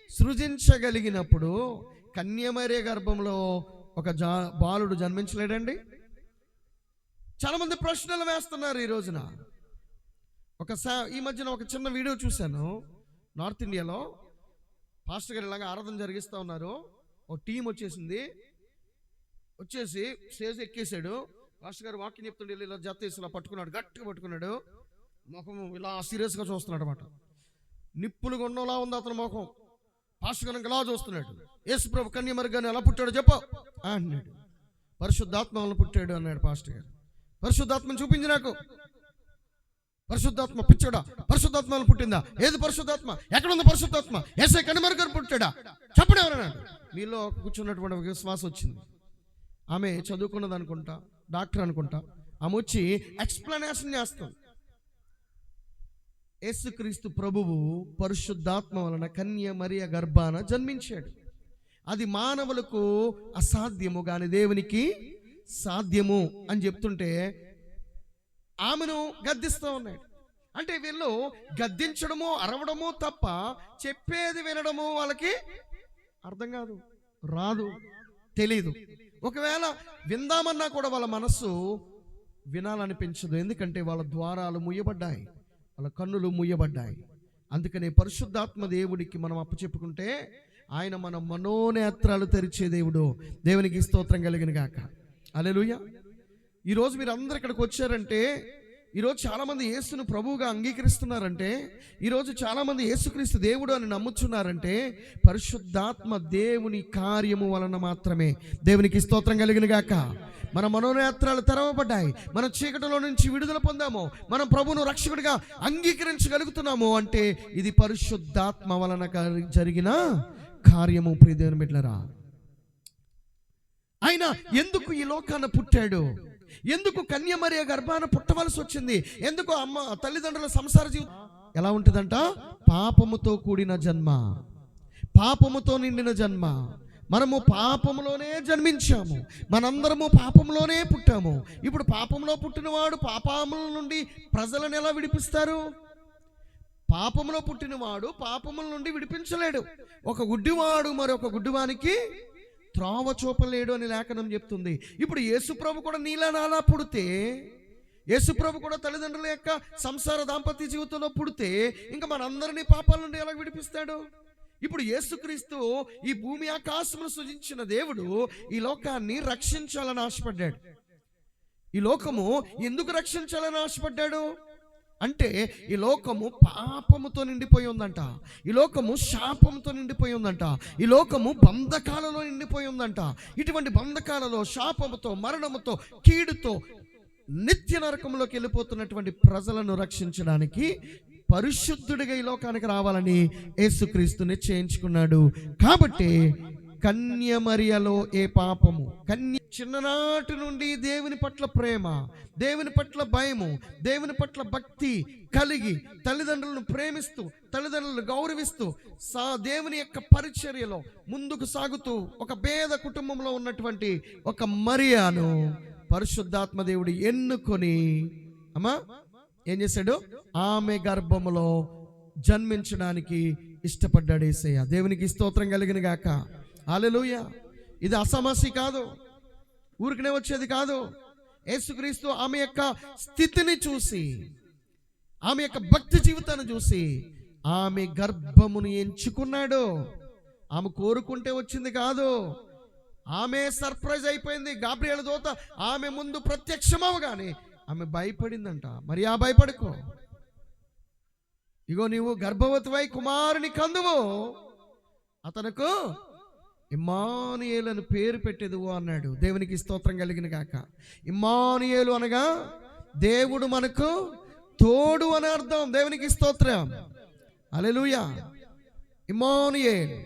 సృజించగలిగినప్పుడు కన్యామరియ గర్భంలో ఒక బాలుడు జన్మించలేడండి? చాలా మంది ప్రశ్నలు వేస్తున్నారు ఈ రోజున. ఈ మధ్యన ఒక చిన్న వీడియో చూశాను. నార్త్ ఇండియాలో పాస్టర్ గారు ఇలాగా ఆరాధన జరిగిస్తూ ఉన్నారు. ఒక టీం వచ్చేసి స్టేజ్ ఎక్కేశాడు. పాస్టర్ గారు వాక్యం చెప్తుండే ఇలా జత వేసి ఇలా పట్టుకున్నాడు, గట్టిగా పట్టుకున్నాడు. ముఖం ఇలా సీరియస్గా చూస్తున్నాడు అనమాట. నిప్పులు గుండంలా ఉంది అతని ముఖం. పాస్టర్ గారు ఇలా చూస్తున్నాడు. యేసుప్రభు కన్యామరి గారిని ఎలా పుట్టాడు చెప్పు అన్నాడు. పరిశుద్ధాత్మ వలన పుట్టాడు అన్నాడు పాస్టర్ గారు. పరిశుద్ధాత్మను చూపించి నాకు. పరిశుద్ధాత్మ పిచ్చోడా? పరిశుద్ధాత్మ వలన పుట్టిందా? ఏది పరిశుద్ధాత్మ? ఎక్కడుంది పరిశుద్ధాత్మ? యేసయ్య కన్యామరి గారు పుట్టాడా? చెప్పండి ఎవరన్నాడు. మీలో కూర్చున్నటువంటి ఒక విశ్వాసం వచ్చింది. ఆమె చదువుకున్నది అనుకుంటా, డాక్టర్ అనుకుంటా. ఆమె వచ్చి ఎక్స్ప్లెనేషన్ చేస్తుంది. యేసుక్రీస్తు ప్రభువు పరిశుద్ధాత్మ వలన కన్యామరియ గర్భాన జన్మించాడు. అది మానవులకు అసాధ్యము కానీ దేవునికి సాధ్యము అని చెప్తుంటే ఆమెను గద్దిస్తూ ఉన్నాడు. అంటే వీళ్ళు గద్దించడము, అరవడము తప్ప చెప్పేది వినడము వాళ్ళకి అర్థం కాదు, రాదు. తెలీదు. ఒకవేళ విందామన్నా కూడా వాళ్ళ మనస్సు వినాలనిపించదు. ఎందుకంటే వాళ్ళ ద్వారాలు ముయ్యబడ్డాయి, వాళ్ళ కన్నులు ముయ్యబడ్డాయి. అందుకనే పరిశుద్ధాత్మ దేవుడికి మనం అప్పచెప్పుకుంటే ఆయన మన మనోనేత్రాలు తెరిచే దేవుడు. దేవునికి స్తోత్రం కలిగిన గాక. హల్లెలూయా. ఈరోజు మీరు అందరు ఇక్కడికి వచ్చారంటే, ఈరోజు చాలామంది యేసును ప్రభువుగా అంగీకరిస్తున్నారంటే, ఈరోజు చాలామంది యేసుక్రీస్తు దేవుడు అని నమ్ముచున్నారంటే పరిశుద్ధాత్మ దేవుని కార్యము వలన మాత్రమే. దేవునికి స్తోత్రం కలిగిన గాక. మన మనోనేత్రాలు తెరవబడ్డాయి, మన చీకటిలో నుంచి విడుదల పొందాము, మనం ప్రభువును రక్షకుడిగా అంగీకరించగలుగుతున్నాము అంటే ఇది పరిశుద్ధాత్మ వలన జరిగిన కార్యము. ప్రియ దేవుని బిడ్డలారా, ఆయన ఎందుకు ఈ లోకాన పుట్టాడు? ఎందుకు కన్యమరియ గర్భాన పుట్టవలసి వచ్చింది? ఎందుకు అమ్మ తల్లిదండ్రుల సంసార జీవితం ఎలా ఉంటుందంట? పాపముతో కూడిన జన్మ, పాపముతో నిండిన జన్మ. మనము పాపములోనే జన్మించాము, మనందరము పాపంలోనే పుట్టాము. ఇప్పుడు పాపంలో పుట్టినవాడు పాపముల నుండి ప్రజలను ఎలా విడిపిస్తారు? పాపంలో పుట్టినవాడు పాపముల నుండి విడిపించలేడు. ఒక గుడ్డివాడు మరొక గుడ్డివానికి త్రోవ చూపలేడు అని లేఖనం చెప్తుంది. ఇప్పుడు యేసుప్రభు కూడా నీలా నాలా పుడితే, యేసుప్రభు కూడా తల్లిదండ్రుల యొక్క సంసార దాంపత్య జీవితంలో పుడితే ఇంకా మనందరినీ పాపాల నుండి ఎలా విడిపిస్తాడు? ఇప్పుడు యేసుక్రీస్తు ఈ భూమి ఆకాశమును సృజించిన దేవుడు ఈ లోకాన్ని రక్షించాలని ఆశపడ్డాడు. ఈ లోకము ఎందుకు రక్షించాలని ఆశపడ్డాడు అంటే, ఈ లోకము పాపముతో నిండిపోయి ఉందంట, ఈ లోకము శాపముతో నిండిపోయి ఉందంట, ఈ లోకము బంధకాలలో నిండిపోయి ఉందంట. ఇటువంటి బంధకాలలో, శాపముతో, మరణముతో, కీడుతో నిత్య నరకంలోకి వెళ్ళిపోతున్నటువంటి ప్రజలను రక్షించడానికి పరిశుద్ధుడిగా ఈ లోకానికి రావాలని యేసుక్రీస్తు నిశ్చయించుకున్నాడు. కాబట్టి కన్యమరియలో ఏ పాపము, చిన్ననాటి నుండి దేవుని పట్ల ప్రేమ, దేవుని పట్ల భయము, దేవుని పట్ల భక్తి కలిగి తల్లిదండ్రులను ప్రేమిస్తూ, తల్లిదండ్రులను గౌరవిస్తూ దేవుని యొక్క పరిచర్యలో ముందుకు సాగుతూ ఒక పేద కుటుంబంలో ఉన్నటువంటి ఒక మరియాను పరిశుద్ధాత్మ దేవుడు ఎన్నుకొని ఏం చేశాడు? ఆమె గర్భములో జన్మించడానికి ఇష్టపడ్డాడు యేసయ్య. దేవునికి స్తోత్రం కలిగిన గాక. హల్లెలూయా. ఇది అసమస్య కాదు, ఊరికనే వచ్చేది కాదు. యేసుక్రీస్తు ఆమె యొక్క స్థితిని చూసి, ఆమె యొక్క భక్తి జీవితాన్ని చూసి ఆమె గర్భమును ఎంచుకున్నాడు. ఆమె కోరుకుంటే వచ్చింది కాదు, ఆమె సర్ప్రైజ్ అయిపోయింది. గాబ్రియేలు దూత ఆమె ముందు ప్రత్యక్షమవగానే ఆమె భయపడిందంట. మరి ఆ భయపడుకో, ఇగో నీవు గర్భవతివై కుమారుని కందువు, అతనుకు ఇమ్మానుయేలు అని పేరు పెట్టేదువు అన్నాడు. దేవునికి స్తోత్రం కలిగిన గాక. ఇమ్మానుయేలు అనగా దేవుడు మనకు తోడు అని అర్థం. దేవునికి స్తోత్రం. హల్లెలూయా. ఇమ్మానుయేలు,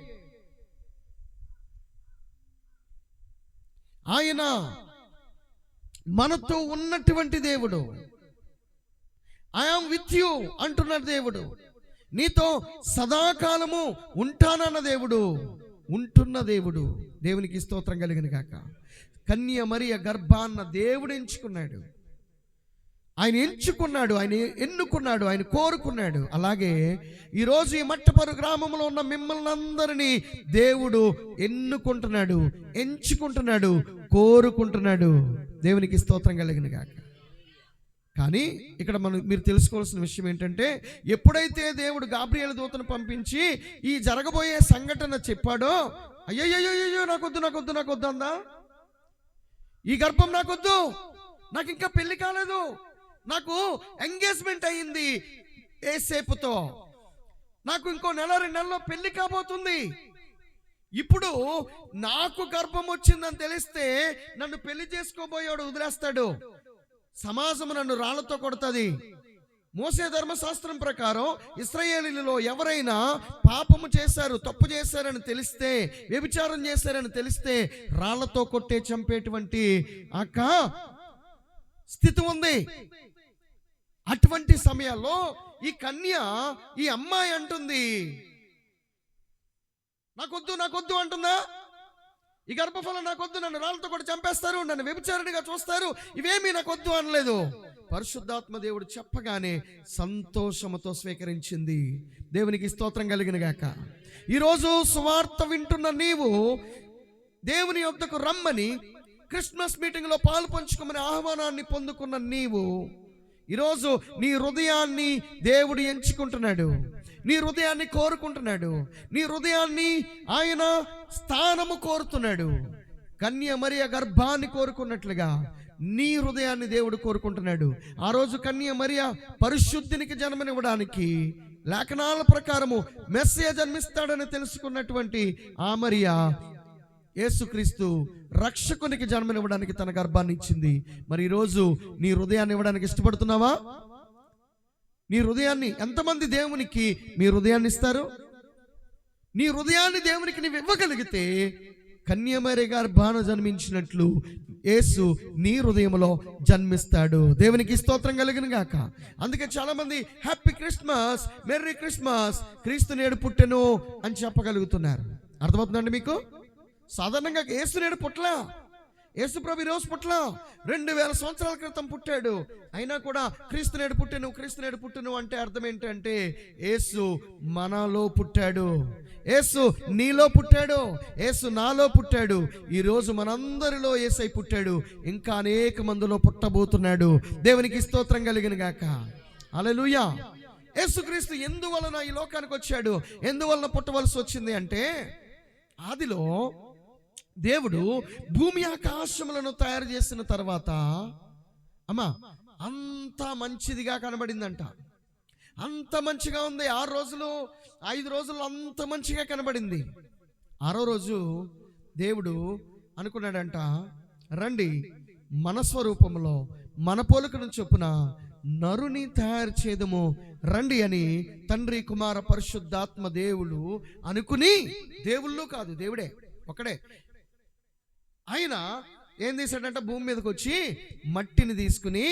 ఆయన మనతో ఉన్నటువంటి దేవుడు. ఐ యామ్ విత్ యు అంటున్నాడు దేవుడు. నీతో సదాకాలము ఉంటానన్న దేవుడు, ఉంటున్న దేవుడు. దేవునికి స్తోత్రం కలిగిన గాక. కన్యమరియ గర్భాన్న దేవుడు ఎంచుకున్నాడు, ఆయన ఎంచుకున్నాడు, ఆయన ఎన్నుకున్నాడు, ఆయన కోరుకున్నాడు. అలాగే ఈరోజు ఈ మట్టపరు గ్రామంలో ఉన్న మిమ్మల్ని అందరినీ దేవుడు ఎన్నుకుంటున్నాడు, ఎంచుకుంటున్నాడు, కోరుకుంటున్నాడు. దేవునికి స్తోత్రం కలిగిన గాక. కానీ ఇక్కడ మీరు తెలుసుకోవాల్సిన విషయం ఏంటంటే, ఎప్పుడైతే దేవుడు గాబ్రియేలు దూతను పంపించి ఈ జరగబోయే సంఘటన చెప్పాడో, అయ్యయ్యో నాకొద్దు నాకొద్దు నాకొద్దు అందా, ఈ గర్భం నాకొద్దు, నాకు ఇంకా పెళ్లి కాలేదు, నాకు ఎంగేజ్మెంట్ అయ్యింది ఏసేపుతో, నాకు ఇంకో నెల 2 నెలల్లో పెళ్లి కాబోతుంది, ఇప్పుడు నాకు గర్భం వచ్చిందని తెలిస్తే నన్ను పెళ్లి చేసుకోబోయాడు వదిలేస్తాడు, సమాజం నన్ను రాళ్లతో కొడుతుంది. మోసే ధర్మశాస్త్రం ప్రకారం ఇశ్రాయేలీయులలో ఎవరైనా పాపము చేశారు, తప్పు చేశారని తెలిస్తే, వ్యభిచారం చేశారని తెలిస్తే రాళ్లతో కొట్టే చంపేటువంటి స్థితి ఉంది. అటువంటి సమయాల్లో ఈ కన్య, ఈ అమ్మాయి అంటుంది, నాకొద్దు నాకొద్దు అంటుందా, ఈ గర్భఫలం నాకొద్దు, నన్ను రాళ్ళతో కూడా చంపేస్తారు, నన్ను వ్యభిచారిణిగా చూస్తారు, ఇవేమీ నాకొద్దు అనలేదు. పరిశుద్ధాత్మ దేవుడు చెప్పగానే సంతోషముతో స్వీకరించింది. దేవునికి స్తోత్రం కలిగిన గాక. ఈరోజు సువార్త వింటున్న నీవు దేవుని యొద్దకు రమ్మని క్రిస్మస్ మీటింగ్లో పాలు పంచుకోమని ఆహ్వానాన్ని పొందుకున్న నీవు ఈరోజు నీ హృదయాన్ని దేవుడు ఎంచుకుంటున్నాడు, నీ హృదయాన్ని కోరుకుంటున్నాడు, నీ హృదయాన్ని ఆయన స్థానము కోరుతున్నాడు. కన్య మరియ గర్భాన్ని కోరుకున్నట్లుగా నీ హృదయాన్ని దేవుడు కోరుకుంటున్నాడు. ఆ రోజు కన్య మరియ పరిశుద్ధినికి జన్మనివ్వడానికి లేఖనాల ప్రకారము మెస్సియా జన్మిస్తాడని తెలుసుకున్నటువంటి ఆ మరియ యేసుక్రీస్తు రక్షకునికి జన్మనివ్వడానికి తన గర్భాన్ని ఇచ్చింది. మరి ఈరోజు నీ హృదయాన్ని ఇవ్వడానికి ఇష్టపడుతున్నావా? నీ హృదయాన్ని ఎంతమంది దేవునికి మీ హృదయాన్ని ఇస్తారు? నీ హృదయాన్ని దేవునికి నీవు ఇవ్వగలిగితే కన్యమరి గర్భాన జన్మించినట్లు యేసు నీ హృదయంలో జన్మిస్తాడు. దేవునికి స్తోత్రం కలుగును గాక. అందుకే చాలా మంది హ్యాపీ క్రిస్మస్, మెర్రీ క్రిస్మస్, క్రీస్తు నేడు పుట్టెను అని చెప్పగలుగుతున్నారు. అర్థమవుతుందండి మీకు? సాధారణంగా యేసు నేడు పుట్టలా, యేసు ప్రభు ఈరోజు పుట్టలా, 2000 సంవత్సరాల క్రితం పుట్టాడు. అయినా కూడా క్రీస్తు నేడు పుట్టెను, క్రీస్తు నేడు పుట్టెను అంటే అర్థం ఏంటంటే యేసు మనలో పుట్టాడు, యేసు నీలో పుట్టాడు, యేసు నాలో పుట్టాడు. ఈరోజు మనందరిలో యేసై పుట్టాడు, ఇంకా అనేక మందిలో పుట్టబోతున్నాడు. దేవునికి స్తోత్రం కలిగిన గాక. హల్లెలూయా. యేసుక్రీస్తు ఎందువలన ఈ లోకానికి వచ్చాడు, ఎందువలన పుట్టవలసి వచ్చింది అంటే, ఆదిలో దేవుడు భూమి ఆకాశములను తయారు చేసిన తర్వాత అమ్మా అంత మంచిదిగా కనబడిందంట. అంత మంచిగా ఉంది. 6 రోజులు 5 రోజులు అంత మంచిగా కనబడింది. 6వ రోజు దేవుడు అనుకున్నాడంట, రండి మన స్వరూపంలో మన పోలికను చొప్పున నరుని తయారు చేదము రండి అని తండ్రి కుమార పరిశుద్ధాత్మ దేవుడు అనుకుని, దేవుళ్ళు కాదు దేవుడే ఒకడే, ఆయన ఏం చేశాడంట, భూమి మీదకి వచ్చి మట్టిని తీసుకుని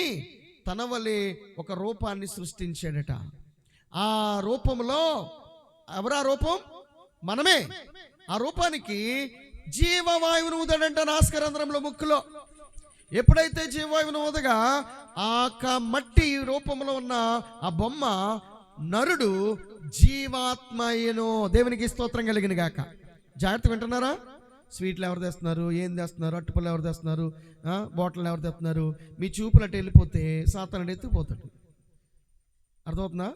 తన వలె ఒక రూపాన్ని సృష్టించాడట. ఆ రూపంలో ఎవరా రూపం? మనమే. ఆ రూపానికి జీవవాయువును ఊదాడంట నాసికారంధ్రంలో, ముక్కులో. ఎప్పుడైతే జీవవాయువును ఊదగా ఆ మట్టి రూపంలో ఉన్న ఆ బొమ్మ నరుడు జీవాత్మ అయ్యెను. దేవునికి స్తోత్రం కలిగిన గాక. జాగ్రత్త వింటున్నారా? స్వీట్లు ఎవరు తెస్తున్నారు, ఏం తెస్తున్నారు, అట్టుపళ్ళు ఎవరు తెస్తున్నారు, బాటిల్ ఎవరు తెస్తున్నారు, మీ చూపులు అటు వెళ్ళిపోతే సాతానుడు ఎత్తుకుపోతాడు. అర్థమవుతుందా?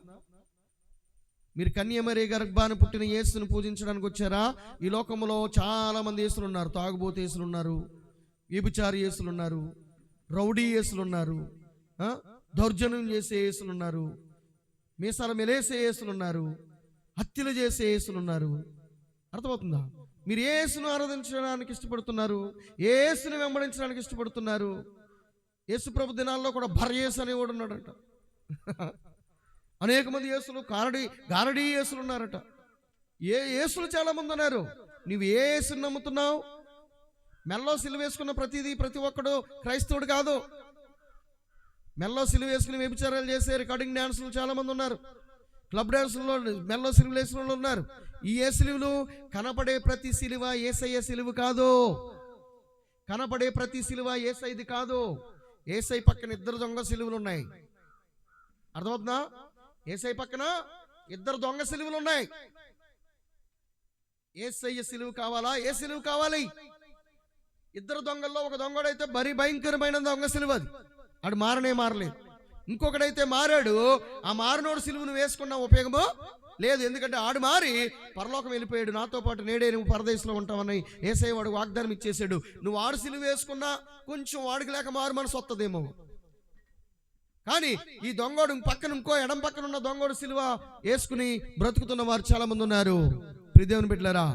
మీరు కన్యమరి గర్భాన పుట్టిన యేసును పూజించడానికి వచ్చారా? ఈ లోకంలో చాలా మంది యేసులు ఉన్నారు. తాగుబోతు యేసులు ఉన్నారు, వ్యభిచారి యేసులు ఉన్నారు, రౌడీ యేసులు ఉన్నారు, దౌర్జన్యం చేసే యేసులు ఉన్నారు, మీసాల మెలేసే యేసులు ఉన్నారు, హత్యలు చేసే యేసులు ఉన్నారు. అర్థమవుతుందా? మీరు యేసును ఆరాధించడానికి ఇష్టపడుతున్నారు, యేసును వెంబడించడానికి ఇష్టపడుతున్నారు. యేసు ప్రభు దినాల్లో కూడా భర్యేసు అనేవాడు ఉన్నాడట. అనేక మంది యేసులు గారడీ యేసులు ఉన్నారట. యేసులు చాలా మంది ఉన్నారు. నువ్వు ఏ యేసుని నమ్ముతున్నావు? మెల్లో సిలువ వేసుకున్న ప్రతి ఒక్కడు క్రైస్తవుడు కాదు. మెల్లో సిలువ వేసుకుని వ్యభిచారాలు చేసే రికార్డింగ్ డాన్సులు చాలా మంది ఉన్నారు. క్లబ్ డాన్సుల్లో మెల్లో సిలువలు వేసిన వాళ్ళు ఉన్నారు. ఈ ఏ సిలువలు? కనపడే ప్రతి సిలువ యేసయ్య సిలువ కాదు. కనపడే ప్రతి సిలువ యేసయ్యది కాదు. యేసయ్య పక్కన 2 దొంగ సిలువలు ఉన్నాయి. అర్థమవుతుందా? యేసయ్య పక్కన 2 దొంగ సిలువలు ఉన్నాయి. యేసయ్య సిలువ కావాలా? ఏ సిలువ కావాలి? 2 దొంగల్లో ఒక దొంగడైతే మరి భయంకరమైన దొంగ సిలువ, అది ఆడు మారలేదు. ఇంకొకడైతే మారాడు, ఆ మారినోడు సిలువను వేసుకున్న ఉపయోగమో లేదు. ఎందుకంటే ఆడు మారి పరలోకం వెళ్ళిపోయాడు. నాతో పాటు నేడే నువ్వు పరదేశంలో ఉంటావని యేసయ్య వాడు వాగ్దానం ఇచ్చేసాడు. నువ్వు ఆడు సిలువ వేసుకున్నా కొంచెం వాడికి లేక మారు మనసు వస్తుందేమో. కానీ ఈ దొంగోడు పక్కన ఇంకో ఎడం పక్కన ఉన్న దొంగోడు సిలువ వేసుకుని బ్రతుకుతున్న వారు చాలా మంది ఉన్నారు. ప్రియదేవుని బిడ్డలారా,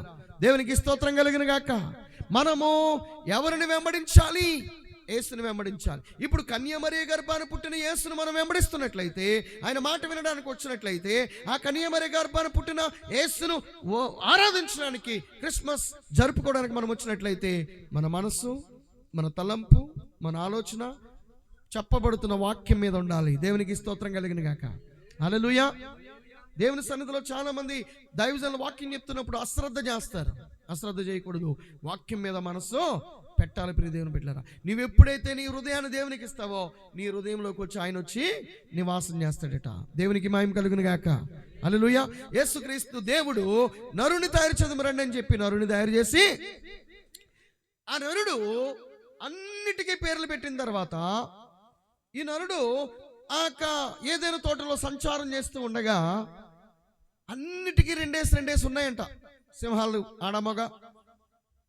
దేవునికి స్తోత్రం కలిగిన గాక. మనము ఎవరిని వెంబడించాలి? యేసుని వెంబడించాలి. ఇప్పుడు కన్యమరి గర్భాన పుట్టిన యేసును మనం వెంబడిస్తున్నట్లయితే, ఆయన మాట వినడానికి వచ్చినట్లయితే, ఆ కన్యమరి గర్భాన పుట్టిన యేసును ఆరాధించడానికి, క్రిస్మస్ జరుపుకోవడానికి మనం వచ్చినట్లయితే, మన మనస్సు, మన తలంపు, మన ఆలోచన చెప్పబడుతున్న వాక్యం మీద ఉండాలి. దేవునికి స్తోత్రం కలిగిన గాక. హల్లెలూయా. దేవుని సన్నిధిలో చాలా మంది దైవజనులు వాక్యం చెప్తున్నప్పుడు అశ్రద్ధ చేస్తారు. అశ్రద్ధ చేయకూడదు. వాక్యం మీద మనస్సు పెట్టాలి. ప్రియ దేవుని బిడ్డలారా, నువ్వు ఎప్పుడైతే నీ హృదయాన్ని దేవునికి ఇస్తావో, నీ హృదయంలోకి వచ్చి ఆయన వచ్చి నివాసం చేస్తాడట. దేవునికి మహిమ కలుగును గాక. హల్లెలూయా. యేసుక్రీస్తు దేవుడు నరుని తయారు చేద్దాం రండి అని చెప్పి నరుని తయారు చేసి ఆ నరుడు అన్నిటికీ పేర్లు పెట్టిన తర్వాత ఈ నరుడు ఏదైనా తోటలో సంచారం చేస్తూ ఉండగా అన్నిటికీ రెండేసి ఉన్నాయంట. సింహాలు ఆడమగ,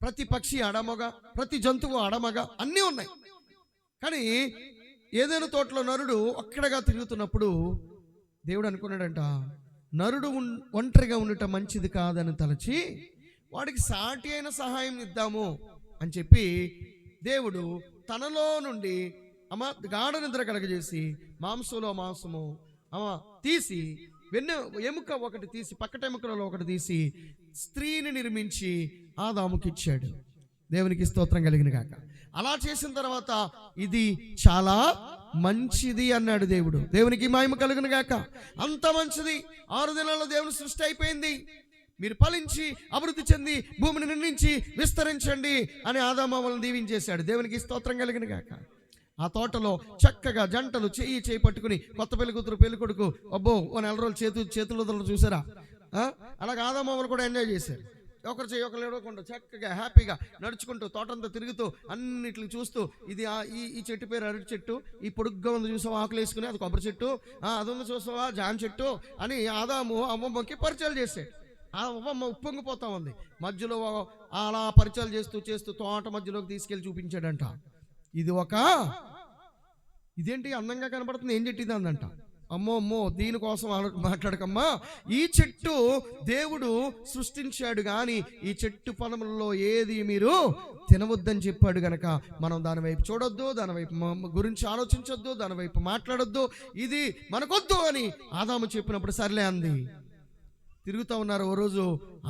ప్రతి పక్షి ఆడమగ, ప్రతి జంతువు ఆడమగ, అన్నీ ఉన్నాయి. కానీ ఏదైనా తోటలో నరుడు ఒక్కడగా తిరుగుతున్నప్పుడు దేవుడు అనుకున్నాడంట, నరుడు ఒంటరిగా ఉండటం మంచిది కాదని తలచి వాడికి సాటి అయిన సహాయం ఇద్దాము అని చెప్పి దేవుడు తనలో నుండి గాఢ నిద్ర కలగజేసి మాంసంలో మాంసము తీసి ఎముక ఒకటి తీసి పక్కటెముకలలో ఒకటి తీసి స్త్రీని నిర్మించి ఆదాముకి ఇచ్చాడు. దేవునికి స్తోత్రం కలిగిన గాక. అలా చేసిన తర్వాత ఇది చాలా మంచిది అన్నాడు దేవుడు. దేవునికి మహిమ కలుగును గాక. అంత మంచిది. 6 దినాల్లో దేవుని సృష్టి అయిపోయింది. మీరు ఫలించి అభివృద్ధి చెంది భూమిని నిర్మించి విస్తరించండి అని ఆదాములను దీవించేశాడు. దేవునికి స్తోత్రం కలిగిన గాక. ఆ తోటలో చక్కగా జంటలు చేయి పట్టుకుని కొత్త పెళ్లి కూతురు పెళ్లి కొడుకు అబ్బో ఓ 4 రోజులు చేతులు చూసారా? అలాగే ఆదాములు కూడా ఎంజాయ్ చేశారు. ఒకరు చేయి ఒకరు లేడకుండా చక్కగా హ్యాపీగా నడుచుకుంటూ తోటంతా తిరుగుతూ అన్నిటిని చూస్తూ ఇది ఈ చెట్టు పేరు అరటి చెట్టు, ఈ పొడుగ్గా ఉంది చూసావా ఆకులు వేసుకుని అది కొబ్బరి చెట్టు, అది ఉంది చూసావా జామ చెట్టు అని ఆదాము అమ్మమ్మకి పరిచయాలు చేశాడు. ఆ అమ్మమ్మ ఉప్పొంగిపోతా ఉంది. మధ్యలో అలా పరిచయాలు చేస్తూ తోట మధ్యలోకి తీసుకెళ్ళి చూపించాడంట. ఇదేంటి అందంగా కనబడుతుంది, ఏం చెట్టు ఇది అందంట. అమ్మో దీనికోసం మాట్లాడకమ్మా, ఈ చెట్టు దేవుడు సృష్టించాడు కానీ ఈ చెట్టు ఫలములలో ఏది మీరు తినవద్దని చెప్పాడు గనక మనం దాని వైపు చూడొద్దు, దాని వైపు గురించి ఆలోచించొద్దు, దాని వైపు మాట్లాడొద్దు, ఇది మనకొద్దు అని ఆదాము చెప్పినప్పుడు సర్లే అంది. తిరుగుతూ ఉన్నారు. ఓ రోజు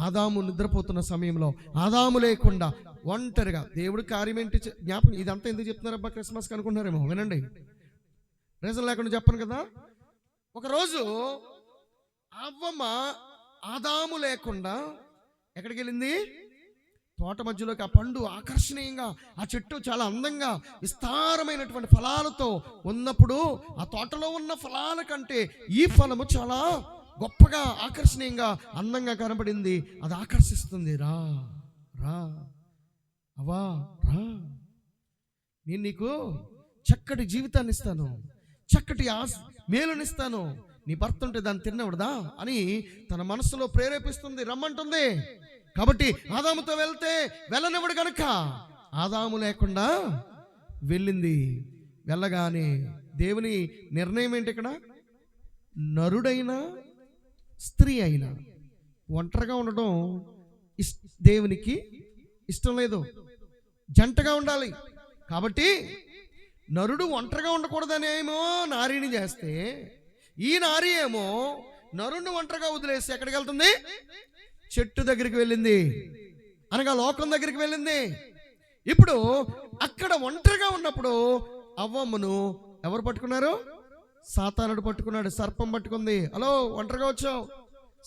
ఆదాము నిద్రపోతున్న సమయంలో ఆదాము లేకుండా ఒంటరిగా దేవుడు కార్యం ఏంటి జ్ఞాపకం. ఇదంతా ఎందుకు చెప్తున్నారబ్బా క్రిస్మస్కి అనుకుంటున్నారేమో, వినండి. రీజన్ లేకుండా చెప్పను కదా. ఒకరోజు అవ్వమ్మ ఆదాము లేకుండా ఎక్కడికి వెళ్ళింది? తోట మధ్యలోకి. ఆ పండు ఆకర్షణీయంగా, ఆ చెట్టు చాలా అందంగా విస్తారమైనటువంటి ఫలాలతో ఉన్నప్పుడు ఆ తోటలో ఉన్న ఫలాల కంటే ఈ ఫలము చాలా గొప్పగా ఆకర్షణీయంగా అందంగా కనబడింది. అది ఆకర్షిస్తుంది. రా రా అవ్వా రా, నేను నీకు చక్కటి జీవితాన్ని ఇస్తాను, చక్కటి మేలునిస్తాను, నీ భర్త ఉంటే దాన్ని తినవడదా అని తన మనసులో ప్రేరేపిస్తుంది, రమ్మంటుంది. కాబట్టి ఆదాముతో వెళ్తే వెళ్ళనివ్వడు గనక ఆదాము లేకుండా వెళ్ళింది. వెళ్ళగానే దేవుని నిర్ణయం ఏంటి ఇక్కడ? నరుడైనా స్త్రీ అయినా ఒంటరిగా ఉండడం దేవునికి ఇష్టం లేదు, జంటగా ఉండాలి. కాబట్టి నరుడు ఒంటరిగా ఉండకూడదని ఏమో నారీని చేస్తే, ఈ నారీ ఏమో నరుడిని ఒంటరిగా వదిలేసి ఎక్కడికి వెళ్తుంది? చెట్టు దగ్గరికి వెళ్ళింది, అనగా లోకం దగ్గరికి వెళ్ళింది. ఇప్పుడు అక్కడ ఒంటరిగా ఉన్నప్పుడు అవ్వమ్మను ఎవరు పట్టుకున్నారు? సాతానుడు పట్టుకున్నాడు, సర్పం పట్టుకుంది. హలో ఒంటరిగా వచ్చావు,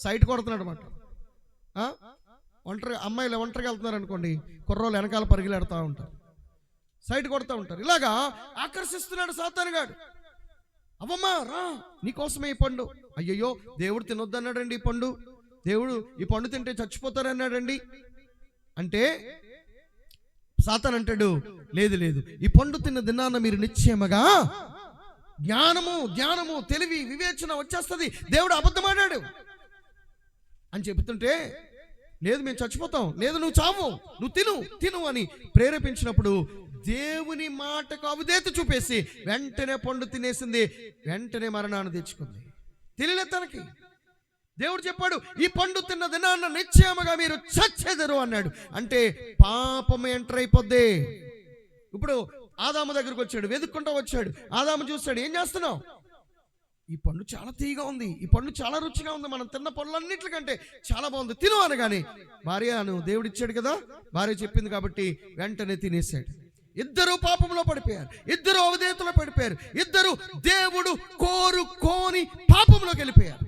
సైట్ కొడుతున్నాడు అన్నమాట. అమ్మాయిలు ఒంటరిగా వెళ్తున్నారు అనుకోండి, కుర్రోళ్ళు వెనకాల పరిగెడతా ఉంటారు, సైట్ కొడుతూ ఉంటారు. ఇలాగా ఆకర్షిస్తున్నాడు సాతానుగాడు. అవ్వమ్మా రా, నీకోసమే ఈ పండు. అయ్యయ్యో దేవుడు తినొద్దన్నాడండి ఈ పండు, దేవుడు ఈ పండు తింటే చచ్చిపోతారన్నాడండి అంటే సాతాను అంటాడు, లేదు ఈ పండు తిన్న దినాన్న మీరు నిశ్చయముగా జ్ఞానము తెలివి వివేచన వచ్చేస్తుంది, దేవుడు అబద్ధమాడాడు అని చెబుతుంటే, లేదు మేము చచ్చిపోతాం, లేదు నువ్వు చావు, నువ్వు తిను అని ప్రేరేపించినప్పుడు దేవుని మాటకు అవిధేయత చూపేసి వెంటనే పండు తినేసింది, వెంటనే మరణాన్ని తెచ్చుకుంది. తెలియలేదు తనకి. దేవుడు చెప్పాడు, ఈ పండు తిన్న దినాన్న నిశ్చయముగా మీరు చచ్చెదరు అన్నాడు. అంటే పాపం ఎంటర్ అయిపోద్ది. ఇప్పుడు ఆదాము దగ్గరకు వచ్చాడు, వెతుక్కుంటూ వచ్చాడు. ఆదాము చూస్తాడు, ఏం చేస్తున్నావు? ఈ పండు చాలా తీయగా ఉంది, ఈ పండు చాలా రుచిగా ఉంది, మనం తిన్న పనులన్నిటికంటే చాలా బాగుంది, తిను అనగానే భార్యను దేవుడు ఇచ్చాడు కదా, భార్య చెప్పింది కాబట్టి వెంటనే తినేశాడు. ఇద్దరు పాపంలో పడిపోయారు, ఇద్దరు అవిధేయతలో పడిపోయారు, ఇద్దరు దేవుడు కోరుకోని పాపంలోకి వెళ్ళిపోయారు,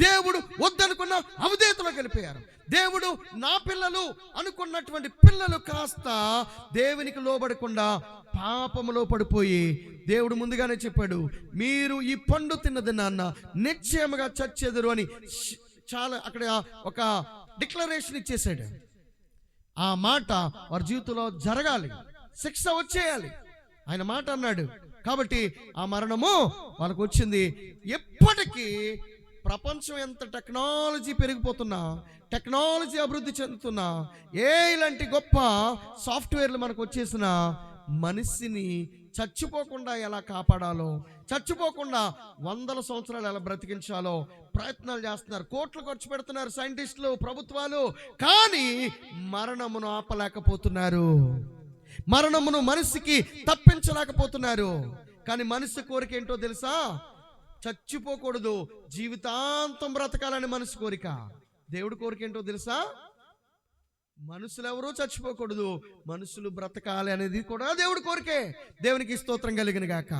దేవుడు వద్దనుకున్న అవిధేయతలోకి వెళ్ళిపోయారు. దేవుడు నా పిల్లలు అనుకున్నటువంటి పిల్లలు కాస్త దేవునికి లోబడకుండా పాపములో పడిపోయి, దేవుడు ముందుగానే చెప్పాడు, మీరు ఈ పండు తిన్నది నాన్న నిశ్చయముగా చచ్చెదరు అని చాలా అక్కడ ఒక డిక్లరేషన్ ఇచ్చేసాడు. ఆ మాట వారి జీవితంలో జరగాలి, శిక్ష వచ్చేయాలి. ఆయన మాట అన్నాడు కాబట్టి ఆ మరణము వాళ్ళకు వచ్చింది. ఎప్పటికీ ప్రపంచం ఎంత టెక్నాలజీ పెరిగిపోతున్నా, టెక్నాలజీ అభివృద్ధి చెందుతున్నా, ఇలాంటి గొప్ప సాఫ్ట్వేర్లు మనకు వచ్చేసిన మనిషిని చచ్చిపోకుండా ఎలా కాపాడాలో, చచ్చిపోకుండా 100 సంవత్సరాలు ఎలా బ్రతికించాలో ప్రయత్నాలు చేస్తున్నారు. కోట్లు ఖర్చు పెడుతున్నారు సైంటిస్టులు, ప్రభుత్వాలు. కానీ మరణమును ఆపలేకపోతున్నారు, మరణమును మనిషికి తప్పించలేకపోతున్నారు. కానీ మనిషి కోరిక ఏంటో తెలుసా? చచ్చిపోకూడదు, జీవితాంతం బ్రతకాలని మనిషి కోరిక. దేవుడి కోరిక ఏంటో తెలుసా? మనుషులు ఎవరూ చచ్చిపోకూడదు, మనుషులు బ్రతకాలి అనేది కూడా దేవుడి కోరికే. దేవునికి స్తోత్రం కలిగిన గాక.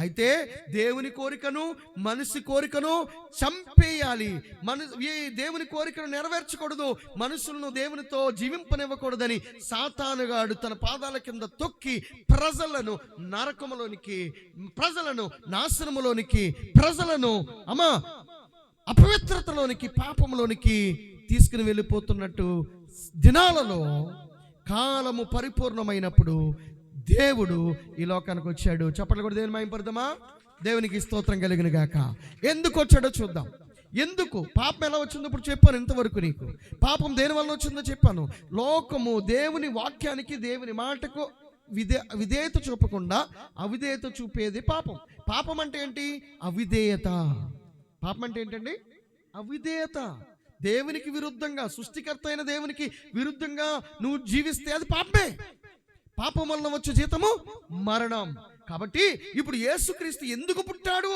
అయితే దేవుని కోరికను మనిషి కోరికను చంపేయాలి. ఈ దేవుని కోరికను నెరవేర్చకూడదు, మనుషులను దేవునితో జీవింపనివ్వకూడదని సాతానుగాడు తన పాదాల కింద తొక్కి ప్రజలను నరకములోనికి, ప్రజలను నాశనములోనికి, ప్రజలను అపవిత్రతలోనికి, పాపంలోనికి తీసుకుని వెళ్ళిపోతున్నట్టు దినాలలో కాలము పరిపూర్ణమైనప్పుడు దేవుడు ఈ లోకానికి వచ్చాడు. చప్పట్లు కూడా దేవుని మహిమపడదామా? దేవునికి స్తోత్రం కలిగిన గాక. ఎందుకు వచ్చాడో చూద్దాం. ఎందుకు పాపం ఎలా వచ్చిందో ఇప్పుడు చెప్పాను. ఇంతవరకు నీకు పాపం దేని వల్ల వచ్చిందో చెప్పాను. లోకము దేవుని వాక్యానికి, దేవుని మాటకు విధేయత చూపకుండా అవిధేయత చూపేది పాపం. పాపం అంటే ఏంటి? అవిధేయత. పాపం అంటే ఏంటండి? అవిధేయత. దేవునికి విరుద్ధంగా, సృష్టికర్త అయిన దేవునికి విరుద్ధంగా నువ్వు జీవిస్తే అది పాపమే. పాపం వలన వచ్చే జీతము మరణం. కాబట్టి ఇప్పుడు యేసుక్రీస్తు ఎందుకు పుట్టాడు,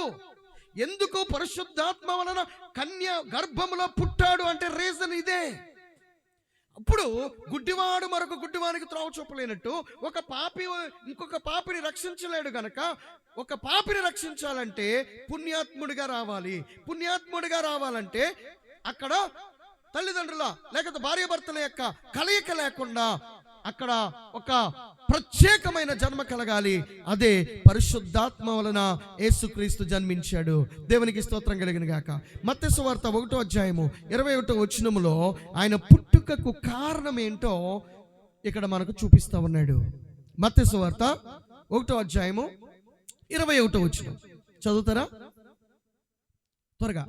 ఎందుకు పరిశుద్ధాత్మ వలన కన్య గర్భములో పుట్టాడు అంటే రీజన్ ఇదే. అప్పుడు గుడ్డివాడు మరొక గుడ్డివానికి త్రోవ చూపలేనట్టు ఒక పాపి ఇంకొక పాపిని రక్షించలేడు గనక, ఒక పాపిని రక్షించాలంటే పుణ్యాత్ముడిగా రావాలి. పుణ్యాత్ముడిగా రావాలంటే అక్కడ తల్లిదండ్రుల లేకపోతే భార్యాభర్తల యొక్క కలయిక లేకుండా అక్కడ ఒక ప్రత్యేకమైన జన్మ కలగాలి. అదే పరిశుద్ధాత్మ వలన యేసుక్రీస్తు జన్మించాడు. దేవునికి స్తోత్రం కలిగిన గాక. మత్తయి సువార్త 1వ అధ్యాయము 21వ వచనములో ఆయన పుట్టుకకు కారణం ఏంటో ఇక్కడ మనకు చూపిస్తా ఉన్నాడు. మత్తయి సువార్త 1వ అధ్యాయము 21వ వచనం చదువుతారా త్వరగా?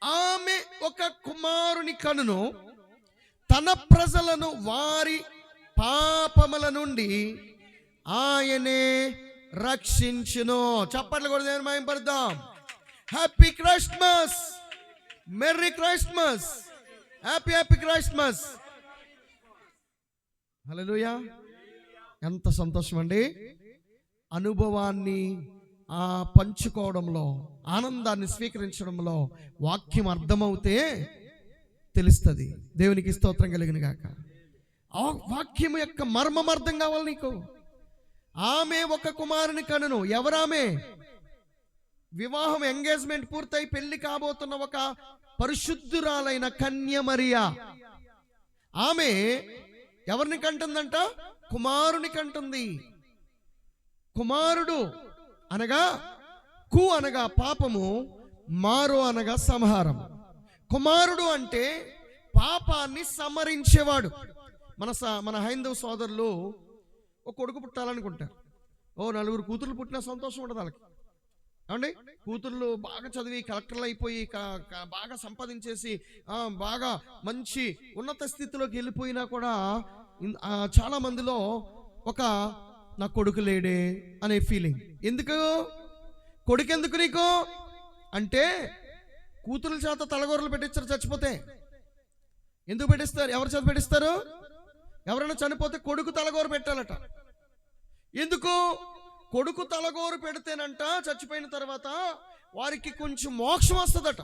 ఆమె ఒక కుమారుని కనును, తన ప్రజలను వారి పాపముల నుండి ఆయనే రక్షించును. చప్పట్లు కూడా దేవుని మహిమపడదాం. Happy Christmas, merry Christmas, happy happy Christmas. Hallelujah. ఎంత సంతోషం అండి. అనుభవాన్ని పంచుకోవడంలో, ఆనందాన్ని స్వీకరించడంలో వాక్యం అర్థమవుతే తెలుస్తుంది. దేవునికి స్తోత్రం కలిగిన గాక. ఆ వాక్యం యొక్క మర్మం అర్థం కావాలి నీకు. ఆమె ఒక కుమారుని కనును. ఎవరామె? వివాహం, ఎంగేజ్మెంట్ పూర్తయి పెళ్లి కాబోతున్న ఒక పరిశుద్ధురాలైన కన్య మరియా. ఆమె ఎవరిని కంటుందంట? కుమారుని కంటుంది. కుమారుడు అనగా కు అనగా పాపము, మారు అనగా సంహారం. కుమారుడు అంటే పాపాన్ని సంహరించేవాడు. మన హైందవ సోదరులు ఒక కొడుకు పుట్టాలనుకుంటారు. 4 కూతుర్లు పుట్టిన సంతోషం ఉండదు వాళ్ళకి. ఏమండి? కూతుర్లు బాగా చదివి కలెక్టర్లు అయిపోయి బాగా సంపాదించేసి బాగా మంచి ఉన్నత స్థితిలోకి వెళ్ళిపోయినా కూడా చాలా మందిలో ఒక నా కొడుకు లేడే అనే ఫీలింగ్. ఎందుకు? కొడుకు ఎందుకు నీకు అంటే కూతురుల చేత తలగోరలు పెట్టించారు చచ్చిపోతే. ఎందుకు పెట్టిస్తారు? ఎవరి చేత పెట్టిస్తారు? ఎవరైనా చనిపోతే కొడుకు తలగోరు పెట్టాలట. ఎందుకు? కొడుకు తలగోరు పెడితేనంట చచ్చిపోయిన తర్వాత వారికి కొంచెం మోక్షం వస్తుందట.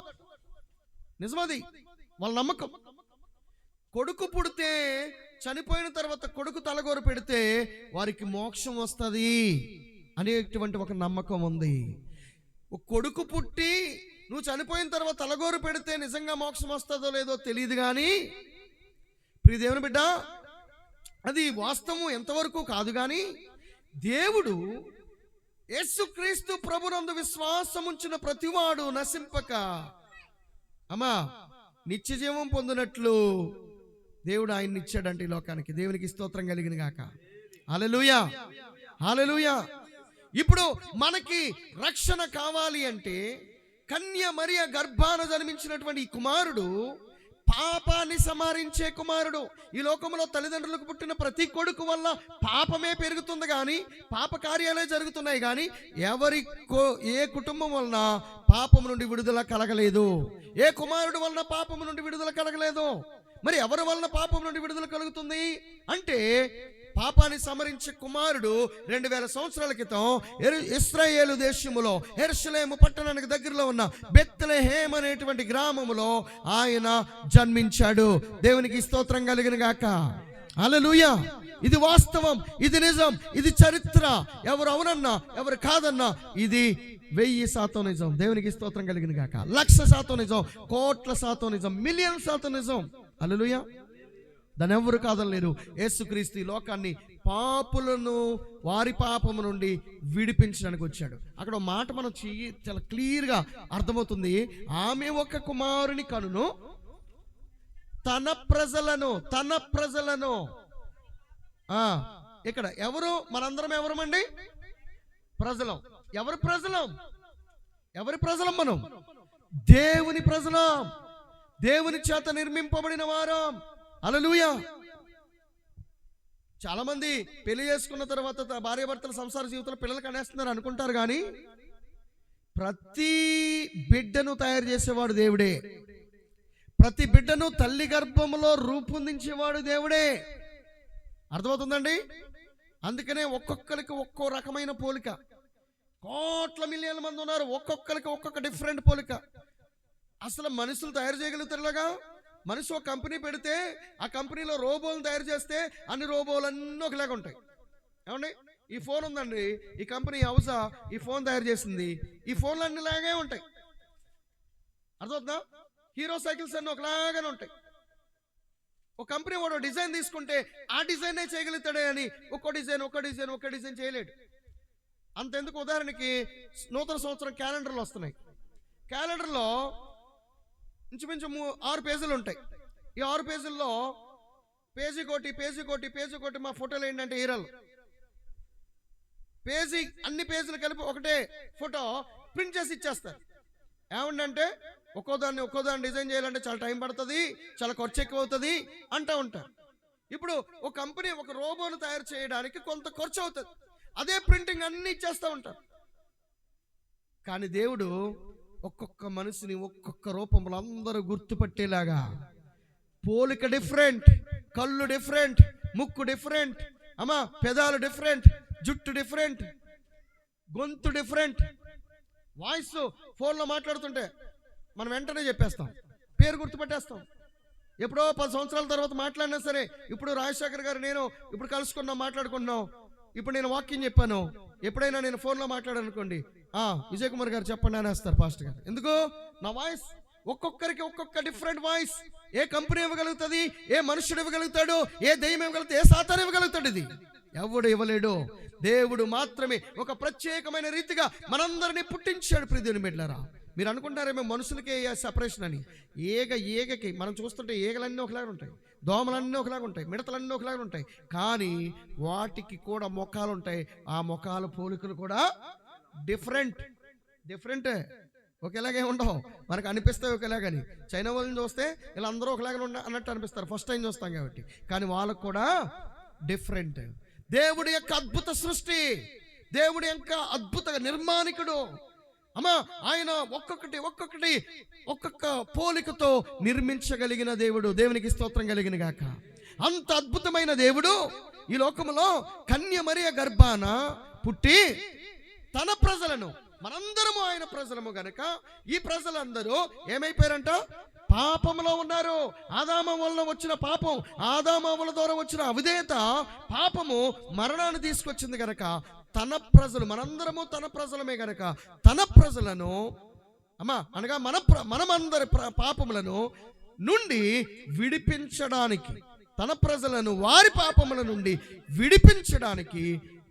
నిజమది, వాళ్ళ నమ్మకం. కొడుకు పుడితే చనిపోయిన తర్వాత కొడుకు తలగోరు పెడితే వారికి మోక్షం వస్తుంది అనేటువంటి ఒక నమ్మకం ఉంది. కొడుకు పుట్టి నువ్వు చనిపోయిన తర్వాత తలగోరు పెడితే నిజంగా మోక్షం వస్తుందో లేదో తెలియదు. కానీ ప్రియ దేవుని బిడ్డ, అది వాస్తవం ఎంతవరకు కాదు. కానీ దేవుడు యేసుక్రీస్తు ప్రభునందు విశ్వాసముంచిన ప్రతివాడు నశింపక నిత్య జీవం పొందినట్లు దేవుడు ఆయన్ని ఇచ్చాడంటే ఈ లోకానికి. దేవునికి స్తోత్రం కలిగిన గాక. హల్లెలూయా, హల్లెలూయా. ఇప్పుడు మనకి రక్షణ కావాలి అంటే కన్య మరియ గర్భాన జన్మించినటువంటి ఈ కుమారుడు పాపాన్ని సంహరించే కుమారుడు. ఈ లోకంలో తల్లిదండ్రులకు పుట్టిన ప్రతి కొడుకు వల్ల పాపమే పెరుగుతుంది కానీ పాప కార్యాలే జరుగుతున్నాయి కానీ ఏ కుటుంబం వలన పాపము నుండి విడుదల కలగలేదు. ఏ కుమారుడు వలన పాపము నుండి విడుదల కలగలేదు. మరి ఎవరి వలన పాపం నుండి విడుదల కలుగుతుంది అంటే పాపాన్ని సంహరించే కుమారుడు 2000 సంవత్సరాల క్రితం ఇశ్రాయేలు దేశములో యెరూషలేము పట్టణానికి దగ్గరలో ఉన్న బెత్లెహేమ్ అనేటువంటి గ్రామములో ఆయన జన్మించాడు. దేవునికి స్తోత్రం కలిగిన గాక. హల్లెలూయా. ఇది వాస్తవం, ఇది నిజం, ఇది చరిత్ర. ఎవరు అవునన్నా ఎవరు కాదన్నా ఇది 1000% నిజం. దేవునికి స్తోత్రం కలిగిన గాక. 1,00,000% నిజం, కోట్ల శాతం నిజం, మిలియన్ శాతం నిజం. హల్లెలూయా. దాన్ని ఎవరు కాదనలేరు. యేసుక్రీస్తు ఈ లోకాన్ని పాపులను వారి పాపము నుండి విడిపించడానికి వచ్చాడు. అక్కడ మాట మనం చాలా క్లియర్గా అర్థమవుతుంది. ఆమె ఒక కుమారుని కనును, తన ప్రజలను ఇక్కడ ఎవరు? మనందరం ఎవరమండి? ప్రజలం. ఎవరి ప్రజలం? మనం దేవుని ప్రజలం, దేవుని చేత నిర్మింపబడిన వారం. హల్లెలూయా. చాలా మంది పెళ్లి చేసుకున్న తర్వాత భార్యాభర్తల సంసార జీవితంలో పిల్లలు కనేస్తున్నారు అనుకుంటారు కానీ ప్రతి బిడ్డను తయారు చేసేవాడు దేవుడే. ప్రతి బిడ్డను తల్లి గర్భంలో రూపొందించేవాడు దేవుడే. అర్థమవుతుందండి? అందుకనే ఒక్కొక్కరికి ఒక్కో రకమైన పోలిక. కోట్ల మిలియన్ల మంది ఉన్నారు, ఒక్కొక్కరికి ఒక్కొక్క డిఫరెంట్ పోలిక. అసలు మనుషులు తయారు చేయగలుగుతారులాగా. మనిషి ఒక కంపెనీ పెడితే ఆ కంపెనీలో రోబోలను తయారు చేస్తే అన్ని రోబోలు అన్నీ ఒకలాగా ఉంటాయి. ఏమండి? ఈ ఫోన్ ఉందండి, ఈ కంపెనీ హౌస్ ఈ ఫోన్ తయారు చేసింది, ఈ ఫోన్లు అన్నిలాగే ఉంటాయి. అర్థమవుతుందా? హీరో సైకిల్స్ అన్నీ ఒకలాగానే ఉంటాయి. ఒక కంపెనీ వాడు డిజైన్ తీసుకుంటే ఆ డిజైనే చేయగలుగుతాడే అని ఒక్కో డిజైన్ చేయలేడు. అంతెందుకు, ఉదాహరణకి నూతన సంవత్సరం క్యాలెండర్లు వస్తున్నాయి. క్యాలెండర్లో ఇంచుమించు 6 పేజీలు ఉంటాయి. ఈ 6 పేజీల్లో పేజీ కోటి మా ఫోటోలు ఏంటంటే హీరోలు. అన్ని పేజీలు కలిపి ఒకటే ఫోటో ప్రింట్ చేసి ఇచ్చేస్తారు. ఏమంటే ఒక్కో దాన్ని డిజైన్ చేయాలంటే చాలా టైం పడుతుంది, చాలా ఖర్చు ఎక్కువ అవుతుంది అంటూ ఉంటారు. ఇప్పుడు ఒక కంపెనీ ఒక రోబోను తయారు చేయడానికి కొంత ఖర్చు అవుతుంది, అదే ప్రింటింగ్ అన్ని ఇచ్చేస్తూ ఉంటారు. కానీ దేవుడు ఒక్కొక్క మనిషిని ఒక్కొక్క రూపంలో అందరూ గుర్తుపట్టేలాగా, పోలిక డిఫరెంట్, కళ్ళు డిఫరెంట్, ముక్కు డిఫరెంట్, పెదాలు డిఫరెంట్, జుట్టు డిఫరెంట్, గొంతు డిఫరెంట్, వాయిస్ ఫోన్లో మాట్లాడుతుంటే మనం వెంటనే చెప్పేస్తాం, పేరు గుర్తుపట్టేస్తాం. ఎప్పుడో 10 సంవత్సరాల తర్వాత మాట్లాడినా సరే, ఇప్పుడు రాజశేఖర్ గారు నేను ఇప్పుడు కలుసుకున్నాం, మాట్లాడుకుంటున్నాం, ఇప్పుడు నేను వాక్యం చెప్పాను, ఎప్పుడైనా నేను ఫోన్లో మాట్లాడనుకోండి, విజయ్ కుమార్ గారు చెప్పండి అనేస్తారు పాస్టర్ గారు. ఎందుకు? నా వాయిస్ ఒక్కొక్కరికి ఒక్కొక్క డిఫరెంట్ వాయిస్. ఏ కంపెనీ ఇవ్వగలుగుతుంది, ఏ మనుషుడు ఇవ్వగలుగుతాడు, ఏ దెయ్యం ఇవ్వగలుగుతాడు, ఏ సాతాను ఇవ్వగలుగుతాడు? ఇది ఎవడు ఇవ్వలేడు. దేవుడు మాత్రమే ఒక ప్రత్యేకమైన రీతిగా మనందరినీ పుట్టించాడు. ప్రియదేవుని బిడ్డలారా, మీరు అనుకుంటారేమో మనుషులకే సెపరేషన్ అని. ఏగకి మనం చూస్తుంటే ఈగలన్నీ ఒకలాగా ఉంటాయి, దోమలన్నీ ఒకలాగా ఉంటాయి, మిడతలన్నీ ఒకలాగా ఉంటాయి, కానీ వాటికి కూడా ముఖాలు ఉంటాయి. ఆ ముఖాల పోలికలు కూడా డిఫరెంట్ ఒకేలాగే ఉండవు. మనకు అనిపిస్తాయి ఒకేలాగని. చైనా వాళ్ళని చూస్తే వీళ్ళందరూ ఒకలాగా అన్నట్టు అనిపిస్తారు ఫస్ట్ టైం చూస్తాం కాబట్టి, కానీ వాళ్ళకు కూడా డిఫరెంట్. దేవుడి యొక్క అద్భుత సృష్టి, దేవుడి యొక్క అద్భుత నిర్మాణికుడు. ఆయన ఒక్కొక్క పోలికతో నిర్మించగలిగిన దేవుడు. దేవునికి స్తోత్రం కలిగిన గాక. అంత అద్భుతమైన దేవుడు ఈ లోకములో కన్య మరియ గర్భాన పుట్టి తన ప్రజలను, మనందరము ఆయన ప్రజలము గనక ఈ ప్రజలందరూ ఏమైపోయారంట? పాపంలో ఉన్నారు. ఆదాము వలన వచ్చిన పాపం, ఆదాము ద్వారా వచ్చిన అవిధేయత, పాపము మరణాన్ని తీసుకొచ్చింది గనక తన ప్రజలు, మనందరము తన ప్రజలమే గనక తన ప్రజలను అనగా మనమందరి పాపములను నుండి విడిపించడానికి, తన ప్రజలను వారి పాపముల నుండి విడిపించడానికి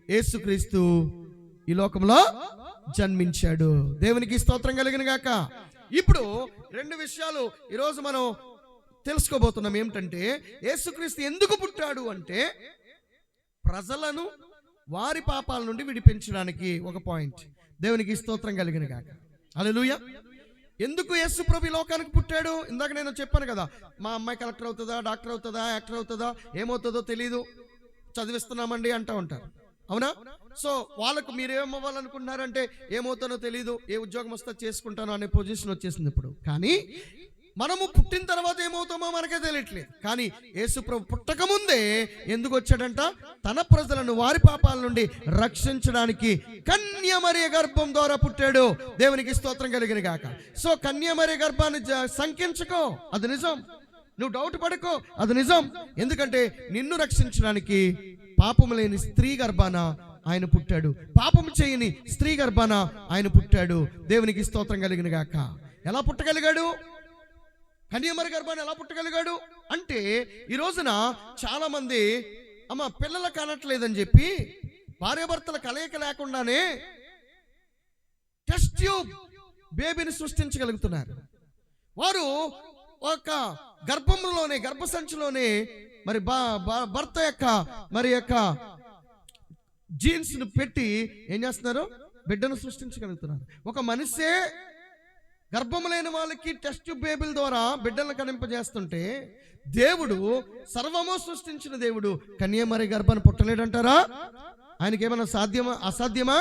యేసుక్రీస్తు ఈ లోకంలో జన్మించాడు. దేవునికి స్తోత్రం కలిగిన గాక. ఇప్పుడు 2 విషయాలు ఈరోజు మనం తెలుసుకోబోతున్నాం ఏమిటంటే యేసుక్రీస్తు ఎందుకు పుట్టాడు అంటే ప్రజలను వారి పాపాల నుండి విడిపించడానికి. ఒక పాయింట్. దేవునికి స్తోత్రం కలిగిన గాక. హల్లెలూయా. ఎందుకు యేసు ప్రభు ఈ లోకానికి పుట్టాడు? ఇందాక నేను చెప్పాను కదా, మా అమ్మాయి కలెక్టర్ అవుతుందా, డాక్టర్ అవుతుందా, యాక్టర్ అవుతుందా, ఏమవుతుందో తెలీదు, చదివిస్తున్నామండి అంటూ ఉంటారు, అవునా? సో వాళ్ళకు మీరేమవ్వాలనుకుంటున్నారంటే ఏమవుతానో తెలీదు, ఏ ఉద్యోగం వస్తా చేసుకుంటానో అనే పొజిషన్ వచ్చేసింది ఇప్పుడు. కానీ మనము పుట్టిన తర్వాత ఏమవుతామో మనకే తెలియట్లేదు. కానీ యేసు ప్రభు పుట్టక ముందే ఎందుకు వచ్చాడంట? తన ప్రజలను వారి పాపాల నుండి రక్షించడానికి కన్యమరియ గర్భం ద్వారా పుట్టాడు. దేవునికి స్తోత్రం కలిగిన గాక. సో కన్యమరియ గర్భాన్ని శంకించుకో, అది నిజం. నువ్వు డౌట్ పడుకో, అది నిజం. ఎందుకంటే నిన్ను రక్షించడానికి పాపము లేని స్త్రీ గర్భాన ఆయన పుట్టాడు. పాపము చేయని స్త్రీ గర్భాన ఆయన పుట్టాడు. దేవునికి స్తోత్రం కలిగిన గాక. ఎలా పుట్టగలిగాడు? కన్యమరి గర్భాన్ని ఎలా పుట్టగలిగాడు అంటే, ఈ రోజున చాలా మంది అమ్మ పిల్లలు కనట్లేదని చెప్పి భార్యాభర్తల కలయిక లేకుండానే టెస్ట్ ట్యూబ్ బేబీని సృష్టించగలుగుతున్నారు. వారు ఒక గర్భంలోనే, గర్భసంచిలోనే మరి భర్త యొక్క జీన్స్ ను పెట్టి ఏం చేస్తున్నారు? బిడ్డను సృష్టించగలుగుతున్నారు. ఒక మనిషే గర్భము లేని వాళ్ళకి టెస్ట్ బేబీల ద్వారా బిడ్డలను కనింపజేస్తుంటే, దేవుడు సర్వము సృష్టించిన దేవుడు కన్యమరి గర్భాన్ని పుట్టలేడంటారా? ఆయనకి ఏమైనా సాధ్యమా? అసాధ్యమా?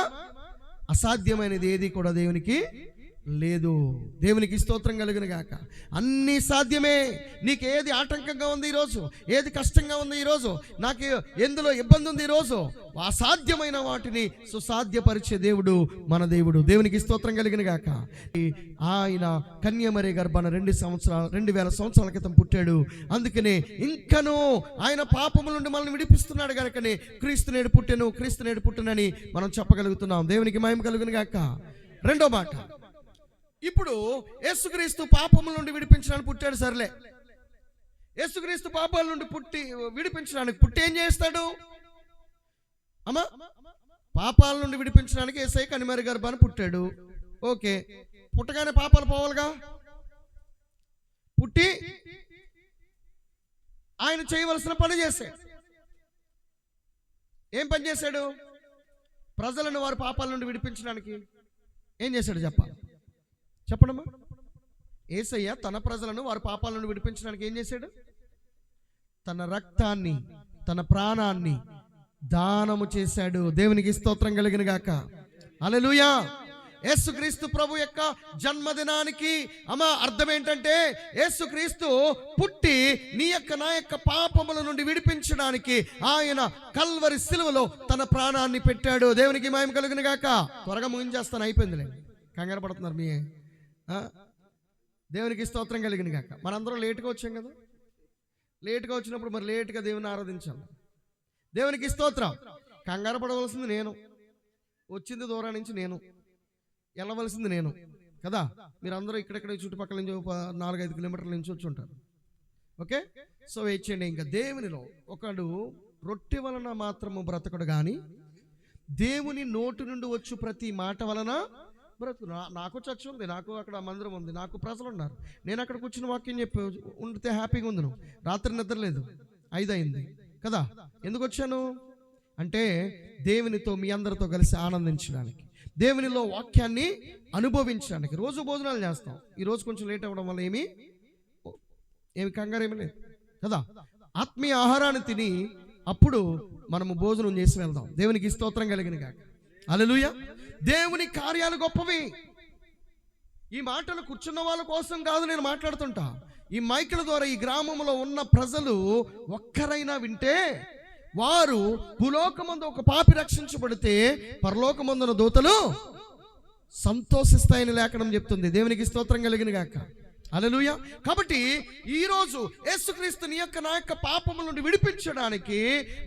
అసాధ్యమైనది ఏది కూడా దేవునికి లేదు. దేవునికి స్తోత్రం కలిగిన గాక. అన్నీ సాధ్యమే. నీకు ఏది ఆటంకంగా ఉంది ఈరోజు, ఏది కష్టంగా ఉంది ఈరోజు, నాకు ఎందులో ఇబ్బంది ఉంది ఈరోజు, అసాధ్యమైన వాటిని సుసాధ్యపరిచే దేవుడు మన దేవుడు. దేవునికి స్తోత్రం కలిగిన గాక. ఆయన కన్యమరి గర్భాన 2000 సంవత్సరాల క్రితం పుట్టాడు. అందుకనే ఇంకనూ ఆయన పాపముల నుండి మనల్ని విడిపిస్తున్నాడు కనుకనే క్రీస్తు నేడు పుట్టెనని మనం చెప్పగలుగుతున్నాం. దేవునికి మహిమ కలుగును గాక. రెండో మాట, ఇప్పుడు యేసుక్రీస్తు పాపముల నుండి విడిపించడానికి పుట్టాడు. సర్లే, యేసుక్రీస్తు పాపాల నుండి విడిపించడానికి పుట్టి ఏం చేస్తాడు? అమ్మా, పాపాల నుండి విడిపించడానికి యేసయ్య కన్యమరి గర్భాన్ని పుట్టాడు. ఓకే, పుట్టగానే పాపాలు పోవాలిగా. పుట్టి ఆయన చేయవలసిన పని చేశాడు. ఏం పని చేశాడు? ప్రజలను వారి పాపాల నుండి విడిపించడానికి ఏం చేశాడు చెప్పండమ్మా. యేసయ్య తన ప్రజలను వారి పాపాల నుండి విడిపించడానికి ఏం చేశాడు? తన రక్తాన్ని, తన ప్రాణాన్ని దానము చేశాడు. దేవునికి స్తోత్రం కలిగిన గాక. హల్లెలూయా. యేసుక్రీస్తు ప్రభు యొక్క జన్మదినానికి అర్థం ఏంటంటే, యేసుక్రీస్తు పుట్టి నీ యొక్క నా యొక్క పాపముల నుండి విడిపించడానికి ఆయన కల్వరి సిలువలో తన ప్రాణాన్ని పెట్టాడు. దేవునికి మహిమ కలుగును గాక. త్వరగా ముగించేస్తాను, అయిపోయిందిలే, కంగారు పడుతున్నారు మీ. దేవునికి స్తోత్రం కలిగిన గాక. మనందరం లేటుగా వచ్చాం కదా. లేటుగా వచ్చినప్పుడు మరి లేటుగా దేవుని ఆరాధించాలి. దేవునికి స్తోత్రం. కంగారు పడవలసింది నేను, వచ్చింది దూరం నుంచి నేను, వెళ్ళవలసింది నేను కదా. మీరందరూ ఇక్కడెక్కడ చుట్టుపక్కల నుంచి 4-5 కిలోమీటర్ల నుంచి వచ్చి ఉంటారు. ఓకే, సో వెయిట్ చేయండి. ఇంకా దేవునిలో ఒకడు రొట్టె వలన మాత్రము బ్రతకడు కానీ దేవుని నోటి నుండి వచ్చు ప్రతి మాట వలన బ్రతుకు. నాకు చర్చ్ ఉంది, నాకు అక్కడ మందిరం ఉంది, నాకు ప్రజలు ఉన్నారు. నేను అక్కడ కూర్చుని వాక్యం చెప్పి ఉండితే హ్యాపీగా ఉంది. రాత్రి నిద్ర లేదు, 5 అయింది కదా. ఎందుకు వచ్చాను అంటే దేవునితో, మీ అందరితో కలిసి ఆనందించడానికి, దేవునిలో వాక్యాన్ని అనుభవించడానికి. రోజు భోజనాలు చేస్తాం. ఈరోజు కొంచెం లేట్ అవ్వడం వల్ల ఏమి కంగారు ఏమి లేదు కదా. ఆత్మీయ ఆహారాన్ని తిని అప్పుడు మనము భోజనం చేసి వెళ్దాం. దేవునికి స్తోత్రం కలిగిన గాక. హల్లెలూయా. దేవుని కార్యాలు గొప్పవి. ఈ మాటలు కూర్చున్న వాళ్ళ కోసం కాదు నేను మాట్లాడుతుంటా. ఈ మైకుల ద్వారా ఈ గ్రామంలో ఉన్న ప్రజలు ఒక్కరైనా వింటే, వారు భూలోకమందు ఒక పాపి రక్షించబడితే పరలోకమందున దూతలు సంతోషిస్తాయని లేఖనం చెప్తుంది. దేవునికి స్తోత్రం కలిగిన గాక. హల్లెలూయా. కాబట్టి ఈరోజు యేసుక్రీస్తు నీ యొక్క నా యొక్క పాపముల నుండి విడిపించడానికి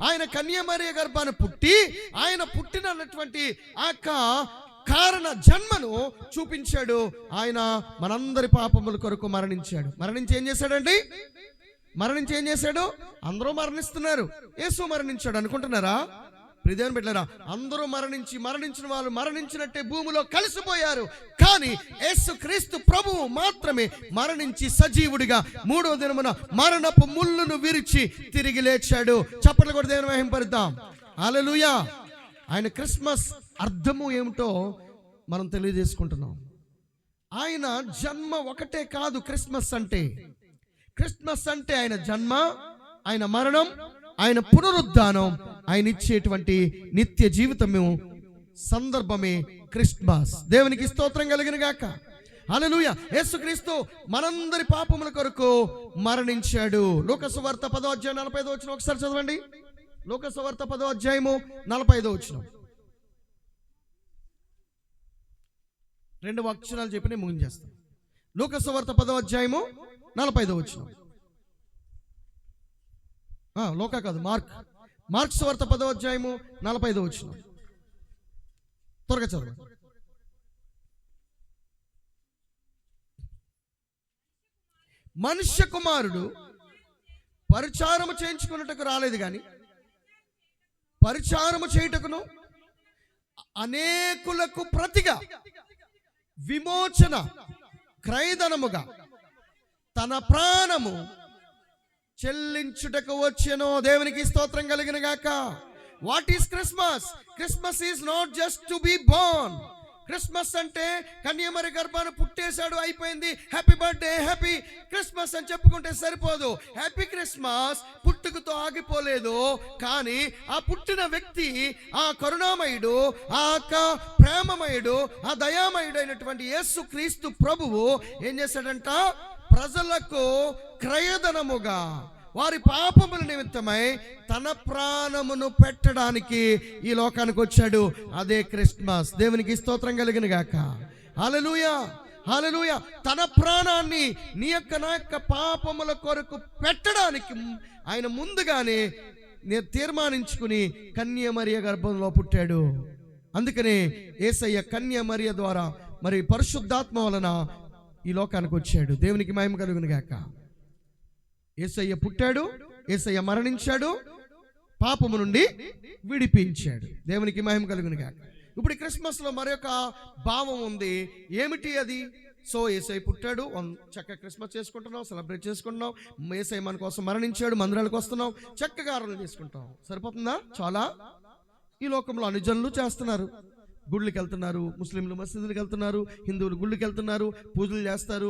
ఆయన కన్యమరియ గర్భాన్ని పుట్టి, ఆయన పుట్టినటువంటి ఆ యొక్క కారణ జన్మను చూపించాడు. ఆయన మనందరి పాపముల కొరకు మరణించాడు. మరణించి ఏం చేశాడండి? మరణించి ఏం చేశాడు? అందరూ మరణిస్తున్నారు, యేసు మరణించాడు అనుకుంటున్నారా? ప్రియదేవుని బిడ్డలారా, అందరూ మరణించిన వాళ్ళు మరణించినట్టే భూమిలో కలిసిపోయారు. కానీ యేసుక్రీస్తు ప్రభువు మాత్రమే మరణించి సజీవుడిగా మూడవ దినమున మరణపు ముళ్ళును విరిచి తిరిగి లేచాడు. చప్పట్లు కొట్టి దేవుని మహింపరుద్దాం. హల్లెలూయా. ఆయన క్రిస్మస్ అర్థము ఏమిటో మనం తెలియజేసుకుంటున్నాం. ఆయన జన్మ ఒకటే కాదు క్రిస్మస్ అంటే. క్రిస్మస్ అంటే ఆయన జన్మ, ఆయన మరణం, ఆయన పునరుద్ధానం, ఆయన ఇచ్చేటువంటి నిత్య జీవితము సందర్భమే క్రిస్మస్. దేవునికి స్తోత్రం కలిగిన గాక. హల్లెలూయా. యేసుక్రీస్తు మనందరి పాపముల కొరకు మరణించాడు. లూకా సువార్త 10వ అధ్యాయం 45వ వచనం ఒకసారి చదవండి. లూకా సువార్త 10వ అధ్యాయము 45వ వచనం. 2 అక్షరాలు చెప్పి నేను ముగించేస్తాను. లూకా సువార్త 10వ అధ్యాయము 45వ వచనం. లోకా కాదు, మార్క్ సువార్త 10వ అధ్యాయము 45వ వచనం. త్వరగా చదవండి. మనుష్య కుమారుడు పరిచారము చేయించుకున్నట్టుకు రాలేదు కానీ పరిచారము చేయుటకును అనేకులకు ప్రతిగా విమోచన క్రయధనముగా తన ప్రాణము చెల్లించుటకు వచ్చెను. దేవునికి స్తోత్రం కలిగిన గాక. What is Christmas? Christmas is not just to be born. Christmas అంటే కన్యమరి గర్భాన్ని పుట్టేశాడు, అయిపోయింది, హ్యాపీ బర్త్డే, హ్యాపీ క్రిస్మస్ అని చెప్పుకుంటే సరిపోదు. హ్యాపీ క్రిస్మస్ పుట్టుకతో ఆగిపోలేదు. కానీ ఆ పుట్టిన వ్యక్తి, ఆ కరుణామయుడు, ఆ ప్రేమమయుడు, ఆ దయామయుడు అయినటువంటి యేసుక్రీస్తు ప్రభువు ఏం చేశాడంట? ప్రజలకు క్రయధనముగా వారి పాపముల నిమిత్తమై తన ప్రాణమును పెట్టడానికి ఈ లోకానికి వచ్చాడు. అదే క్రిస్మస్. దేవునికి స్తోత్రం కలిగిన గాక. హల్లెలూయా, హల్లెలూయా. తన ప్రాణాన్ని నీ యొక్క నా యొక్క పాపముల కొరకు పెట్టడానికి ఆయన ముందుగానే తీర్మానించుకుని కన్యమరియ గర్భంలో పుట్టాడు. అందుకనే యేసయ్య కన్యమరియ ద్వారా మరి పరిశుద్ధాత్మ వలన ఈ లోకానికి వచ్చాడు. దేవునికి మహిమ కలుగును గాక. యేసయ్య పుట్టాడు, యేసయ్య మరణించాడు, పాపము నుండి విడిపించాడు. దేవునికి మహిమ కలుగును గాక. ఇప్పుడు ఈ క్రిస్మస్ లో మరొక భావం ఉంది. ఏమిటి అది? సో యేసయ్య పుట్టాడు, చక్కగా క్రిస్మస్ చేసుకుంటున్నాం, సెలబ్రేట్ చేసుకుంటున్నాం. యేసయ్య మన కోసం మరణించాడు, మందిరాలకు వస్తున్నాం, చక్కగా ఆరాధన చేసుకుంటాం. సరిపోతుందా? చాలా. ఈ లోకంలో అన్ని జనులు చేస్తున్నారు. గుళ్ళకి వెళ్తున్నారు, ముస్లింలు మసీదులకు వెళ్తున్నారు, హిందువులు గుళ్ళకి వెళ్తున్నారు, పూజలు చేస్తారు,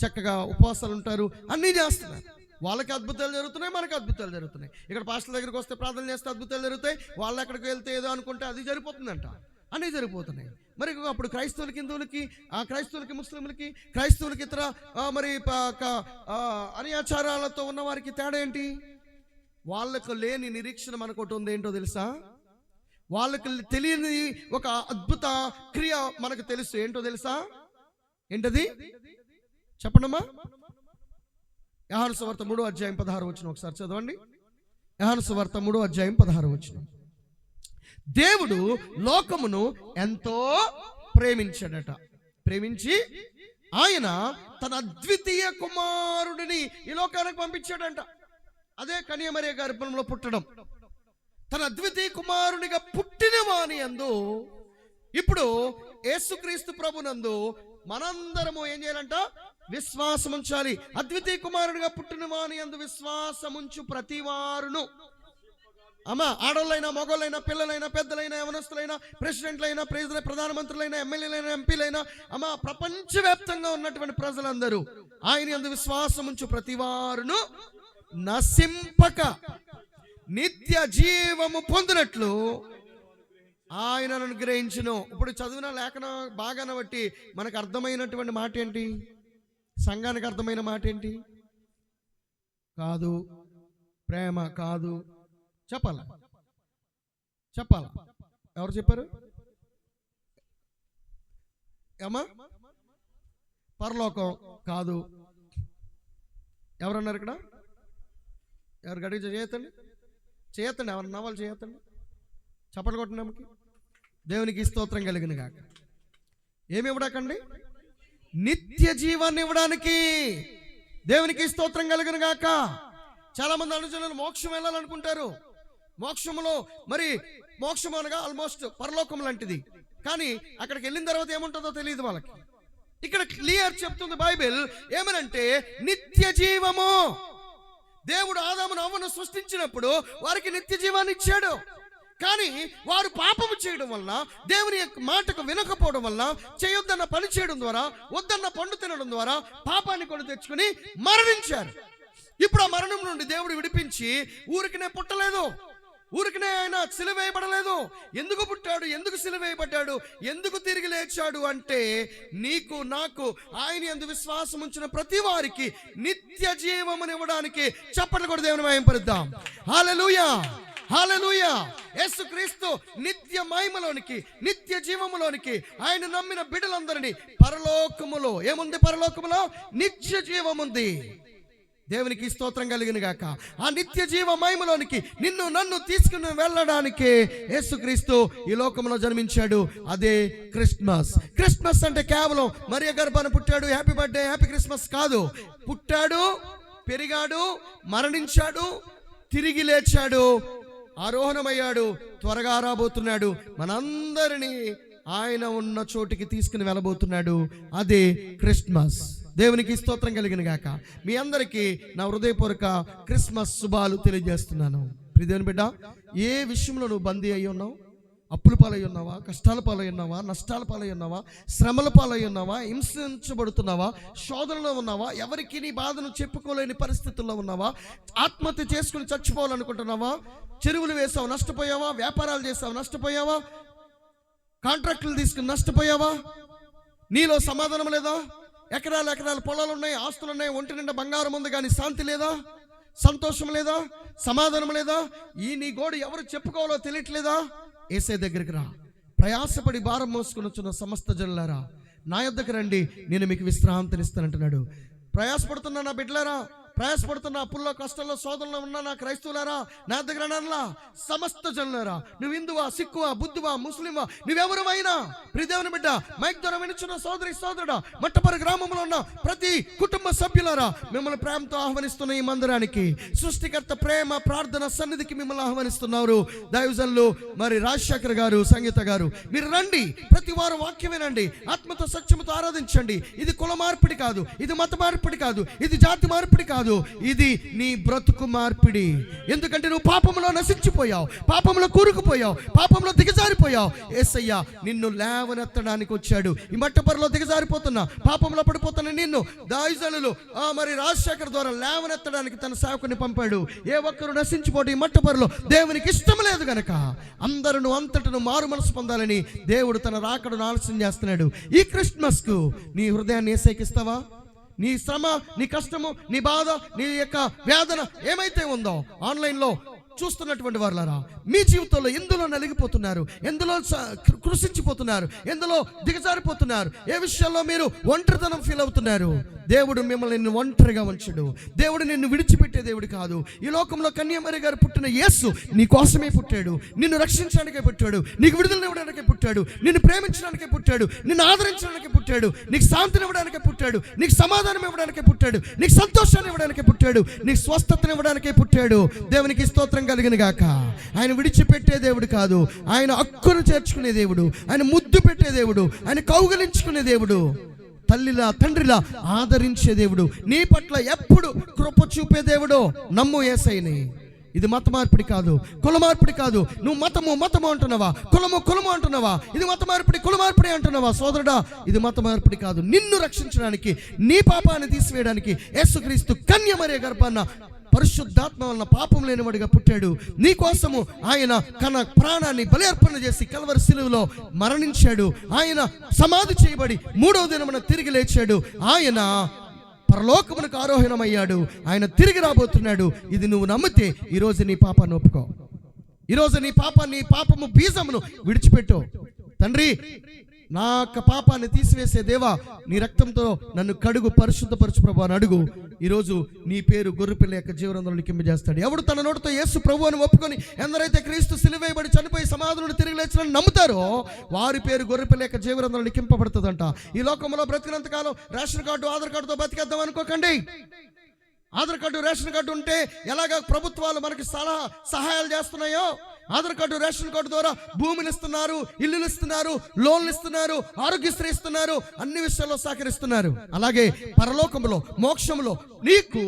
చక్కగా ఉపవాసాలు ఉంటారు, అన్నీ చేస్తున్నారు. వాళ్ళకి అద్భుతాలు జరుగుతున్నాయి, మనకి అద్భుతాలు జరుగుతున్నాయి. ఇక్కడ పాస్టర్ల దగ్గరికి వస్తే ప్రార్థన చేస్తే అద్భుతాలు జరుగుతాయి, వాళ్ళు ఎక్కడికి వెళ్తే ఏదో అనుకుంటే అది జరిగిపోతుందంట. అన్నీ జరిగిపోతున్నాయి. మరి అప్పుడు క్రైస్తవులకి, హిందువులకి, క్రైస్తవులకి, ముస్లింలకి, క్రైస్తవులకి ఇతర మరి అన్యాచారాలతో ఉన్న వారికి తేడా ఏంటి? వాళ్ళకు లేని నిరీక్షణ మనకు ఒకటి ఉంది. ఏంటో తెలుసా? వాళ్ళకి తెలియని ఒక అద్భుత క్రియ మనకు తెలుసు. ఏంటో తెలుసా? ఏంటది? చెప్పండమ్మా. యోహాను సువార్త 3వ అధ్యాయం 16వ వచనం ఒకసారి చదవండి. యోహాను సువార్త 3వ అధ్యాయం 16వ వచనం. దేవుడు లోకమును ఎంతో ప్రేమించాడట. ప్రేమించి ఆయన తన అద్వితీయ కుమారుడిని ఈ లోకానికి పంపించాడంట. అదే కన్యమరియ గర్భంలో పుట్టడం. తన అద్వితీయ కుమారునిగా పుట్టిన వాని యందు ఇప్పుడు యేసుక్రీస్తు ప్రభునందు మనందరము ఏం చేయాలంట? విశ్వాసం ఉంచాలి. అద్వితీయ కుమారునిగా పుట్టిన వాని యందు విశ్వాసముంచు ప్రతి వారును, ఆడోళ్ళైనా, మగోళ్ళైనా, పిల్లలైనా, పెద్దలైనా, యవనస్తులైనా, ప్రెసిడెంట్లైనా, ప్రధానమంత్రులైనా, ఎమ్మెల్యేలైనా, ఎంపీలైనా, ప్రపంచవ్యాప్తంగా ఉన్నటువంటి ప్రజలందరూ ఆయన యందు విశ్వాసముంచు ప్రతి వారును నశింపక నిత్య జీవము పొందినట్లు ఆయన అనుగ్రహించును. ఇప్పుడు చదివిన లేఖన బాగాన బట్టి మనకు అర్థమైనటువంటి మాట ఏంటి? సంఘానికి అర్థమైన మాట ఏంటి? కాదు, ప్రేమ కాదు. చెప్పాలా? ఎవరు చెప్పారు? ఏమా? పరలోకం కాదు. ఎవరన్నారు ఇక్కడ? ఎవరు గడిగి చేయతండి, ఎవరు నవ్వాలి చేయతండి, చప్పట్లు కొట్టినామకి. దేవునికి స్తోత్రం కలిగిన గాక. ఏమి ఇవ్వడాకండి? నిత్య జీవాన్ని ఇవ్వడానికి. దేవునికి స్తోత్రం కలిగిన గాక. చాలా మంది అనుజనులు మోక్షం వెళ్ళాలనుకుంటారు. మోక్షంలో మరి మోక్షం అనగా ఆల్మోస్ట్ పరలోకం లాంటిది. కానీ అక్కడికి వెళ్ళిన తర్వాత ఏముంటుందో తెలియదు వాళ్ళకి. ఇక్కడ క్లియర్ చెప్తుంది బైబిల్ ఏమనంటే నిత్య జీవము. దేవుడు ఆదామును అవ్వను సృష్టించినప్పుడు వారికి నిత్య జీవాన్ని ఇచ్చాడు. కానీ వారు పాపము చేయడం వలన, దేవుని యొక్క మాటకు వినకపోవడం వలన, చేయొద్దన్న పని చేయడం ద్వారా, వద్దన్న పండు తినడం ద్వారా పాపాన్ని కొని తెచ్చుకుని మరణించారు. ఇప్పుడు ఆ మరణం నుండి దేవుడు విడిపించి ఊరికినే పుట్టలేదు, ఊరికినే ఆయన సిలువేయబడలేదు. ఎందుకు పుట్టాడు, ఎందుకు సిలువేయబడ్డాడు, ఎందుకు తిరిగి లేచాడు అంటే నీకు నాకు ఆయన యందు విశ్వాసం ఉంచిన ప్రతి వారికి నిత్య జీవమును ఇవ్వడానికి. చప్పట్లు కూడా దేవుని మహిమపరుద్దాం. హల్లెలూయా, హల్లెలూయా. యేసుక్రీస్తు నిత్య మహిమలోనికి, నిత్య జీవములోనికి ఆయన నమ్మిన బిడ్డలందరినీ పరలోకములో ఏముంది? పరలోకములో నిత్య జీవముంది. దేవునికి స్తోత్రం కలిగిన గాక. ఆ నిత్య జీవ మహిమలోనికి నిన్ను నన్ను తీసుకుని వెళ్ళడానికి యేసుక్రీస్తు ఈ లోకంలో జన్మించాడు. అదే క్రిస్మస్. క్రిస్మస్ అంటే కేవలం మరియ గర్భాన పుట్టాడు, హ్యాపీ బర్త్డే, హ్యాపీ క్రిస్మస్ కాదు. పుట్టాడు, పెరిగాడు, మరణించాడు, తిరిగి లేచాడు, ఆరోహణమయ్యాడు, త్వరగా రాబోతున్నాడు, మనందరినీ ఆయన ఉన్న చోటికి తీసుకుని వెళ్ళబోతున్నాడు. అదే క్రిస్మస్. దేవునికి స్తోత్రం కలిగిన గాక. మీ అందరికీ నా హృదయపూర్వక క్రిస్మస్ శుభాలు తెలియజేస్తున్నాను. ప్రియదేవుని బిడ్డ, ఏ విషయంలో నువ్వు బందీ అయి ఉన్నావు? అప్పుల పాలై ఉన్నావా? కష్టాల పాలై ఉన్నావా? నష్టాల పాలై ఉన్నావా? శ్రమల పాలై ఉన్నావా? హింసించబడుతున్నావా? శోధనలో ఉన్నావా? ఎవరికి నీ బాధను చెప్పుకోలేని పరిస్థితుల్లో ఉన్నావా? ఆత్మహత్య చేసుకుని చచ్చిపోవాలనుకుంటున్నావా? చెరువులు వేసావు, నష్టపోయావా? వ్యాపారాలు చేసావు, నష్టపోయావా? కాంట్రాక్టులు తీసుకుని నష్టపోయావా? నీలో సమాధానం లేదా? ఎకరాల పొలాలు ఉన్నాయి, ఆస్తులు ఉన్నాయి, ఒంటి నిండా బంగారం ఉంది, కానీ శాంతి లేదా, సంతోషం లేదా, సమాధానం లేదా? ఈ నీ గోడు ఎవరు చెప్పుకోవాలో తెలియట్లేదా? యేసయ్య దగ్గరికి రా. ప్రయాసపడి భారం మోసుకుని వచ్చిన సమస్త జనులారా నా యొద్దకు రండి, నేను మీకు విశ్రాంతినిస్తానంటున్నాడు. ప్రయాసపడుతున్నా నా బిడ్డలారా, ప్రయాసపడుతున్న అప్పుల్లో, కష్టంలో, శోధనలో ఉన్న నా క్రైస్తవులారా, నా దగ్గర అనలా సమస్త జనులారా, నువ్వు హిందువా, సిక్కువా, బుద్ధువా, ముస్లింవా, నువ్వెవరువైనా ప్రియదేవుని బిడ్డ, మైక్ ద్వారా వినుచున్న సోదరి సోదరుడా, మట్టపర గ్రామంలో ఉన్న ప్రతి కుటుంబ సభ్యులారా, మిమ్మల్ని ప్రేమతో ఆహ్వానిస్తున్న ఈ మందిరానికి, సృష్టికర్త ప్రేమ ప్రార్థన సన్నిధికి మిమ్మల్ని ఆహ్వానిస్తున్నారు. దైవజనులు మరి రాజశేఖర్ గారు, సంగీత గారు, మీరు రండి. ప్రతి వారం వాక్యం వినండి, ఆత్మతో సత్యముతో ఆరాధించండి. ఇది కుల మార్పిడి కాదు, ఇది మత మార్పిడి కాదు, ఇది జాతి మార్పిడి కాదు, ఇది నీ బ్రతుకు మార్పిడి. ఎందుకంటే నువ్వు పాపంలో నశించిపోయావు, పాపంలో కూరుకుపోయావు, పాపంలో దిగజారిపోయావు. యేసయ్య నిన్ను లేవనెత్తడానికి వచ్చాడు. ఈ మట్టపరలో దిగజారిపోతున్నా, పాపంలో పడిపోతున్న నిన్ను దైవజనులు మరి రాజశేఖర్ ద్వారా లేవనెత్తడానికి తన సేవకుని పంపాడు. ఏ ఒక్కరు నశించిపోతే ఈ మట్టపరలో దేవునికి ఇష్టం లేదు గనక అందరూ అంతటను మారు మనసు పొందాలని దేవుడు తన రాకడను ఆలస్యం చేస్తున్నాడు. ఈ క్రిస్మస్ కు నీ హృదయాన్ని యేసయ్యకి ఇస్తావా? నీ శ్రమ, నీ కష్టము, నీ బాధ, నీ యొక్క వేదన ఏమైతే ఉందో ఆన్లైన్లో చూస్తున్నటువంటి వారులారా, మీ జీవితంలో ఎందులో నలిగిపోతున్నారు, ఎందులో కృషించిపోతున్నారు, ఎందులో దిగజారిపోతున్నారు, ఏ విషయాల్లో మీరు ఒంటరితనం ఫీల్ అవుతున్నారు? దేవుడు మిమ్మల్ని ఒంటరిగా ఉంచడు. దేవుడు నిన్ను విడిచిపెట్టే దేవుడు కాదు. ఈ లోకంలో కన్యామరి గారు పుట్టిన యేసు నీ కోసమే పుట్టాడు. నిన్ను రక్షించడానికే పుట్టాడు, నీకు విడుదల ఇవ్వడానికే పుట్టాడు, నిన్ను ప్రేమించడానికే పుట్టాడు, నిన్ను ఆదరించడానికే పుట్టాడు, నీకు శాంతిని ఇవ్వడానికే పుట్టాడు, నీకు సమాధానం ఇవ్వడానికే పుట్టాడు, నీకు సంతోషాన్ని ఇవ్వడానికే పుట్టాడు, నీకు స్వస్థతను ఇవ్వడానికే పుట్టాడు. దేవునికి స్తోత్రం కలిగిన గాక. ఆయన విడిచిపెట్టే దేవుడు కాదు, ఆయన హక్కును చేర్చుకునే దేవుడు, ఆయన ముద్దు పెట్టే దేవుడు, ఆయన కౌగలించుకునే దేవుడు, తల్లిలా తండ్రిలా ఆదరించే దేవుడు, నీ పట్ల ఎప్పుడు కృప చూపే దేవుడు. నమ్ము యేసయ్యని. ఇది మత మార్పిడి కాదు, కుల మార్పిడి కాదు. నువ్వు మతము అంటున్నావా, కులము అంటున్నావా, ఇది మత మార్పిడి, కుల మార్పిడి అంటున్నావా? సోదరుడా, ఇది మత మార్పిడి కాదు. నిన్ను రక్షించడానికి, నీ పాపాన్ని తీసివేయడానికి యేసుక్రీస్తు కన్యమరియా గర్భాన పరిశుద్ధాత్మ వలన పాపం లేనివాడిగా పుట్టాడు. నీ కోసము ఆయన తన ప్రాణాన్ని బలి అర్పణ చేసి కల్వరి శిలువలో మరణించాడు. ఆయన సమాధి చేయబడి 3వ దినమున తిరిగి లేచాడు. ఆయన పరలోకమునకు ఆరోహణమయ్యాడు. ఆయన తిరిగి రాబోతున్నాడు. ఇది నువ్వు నమ్మితే ఈరోజు నీ పాపాన్ని ఒప్పుకో. ఈరోజు నీ పాపము బీజమును విడిచిపెట్టు. తండ్రి, నా యొక్క పాపాన్ని తీసివేసే దేవా, నీ రక్తంతో నన్ను కడుగు, పరిశుద్ధపరచు ప్రభు అని అడుగు. ఈరోజు నీ పేరు గొర్రెపిల్ల యొక్క జీవనంలో లిఖింపజేస్తాడు. ఎవడు తన నోటితో యేసు ప్రభు అని ఒప్పుకొని ఎందరైతే క్రీస్తు సిలువేయబడి చనిపోయి సమాధులను తిరిగి లేచారని నమ్ముతారో వారి పేరు గొర్రెపిల్ల యొక్క జీవనంలో లిఖింపబడుతుందంట. ఈ లోకంలో బ్రతికినంతకాలం రేషన్ కార్డు, ఆధార్ కార్డుతో బతికేద్దాం అనుకోకండి. ఆధార్ కార్డు, రేషన్ కార్డు ఉంటే ఎలాగ ప్రభుత్వాలు మనకి సహాయాలు చేస్తున్నాయో, ఆధార్ కార్డు, రేషన్ కార్డు ద్వారా భూములు ఇస్తున్నారు, ఇల్లులు ఇస్తున్నారు, లోన్లు ఇస్తున్నారు, ఆరోగ్యశ్రీ ఇస్తున్నారు, అన్ని విషయాల్లో సహకరిస్తున్నారు. అలాగే పరలోకంలో, మోక్షంలో నీకు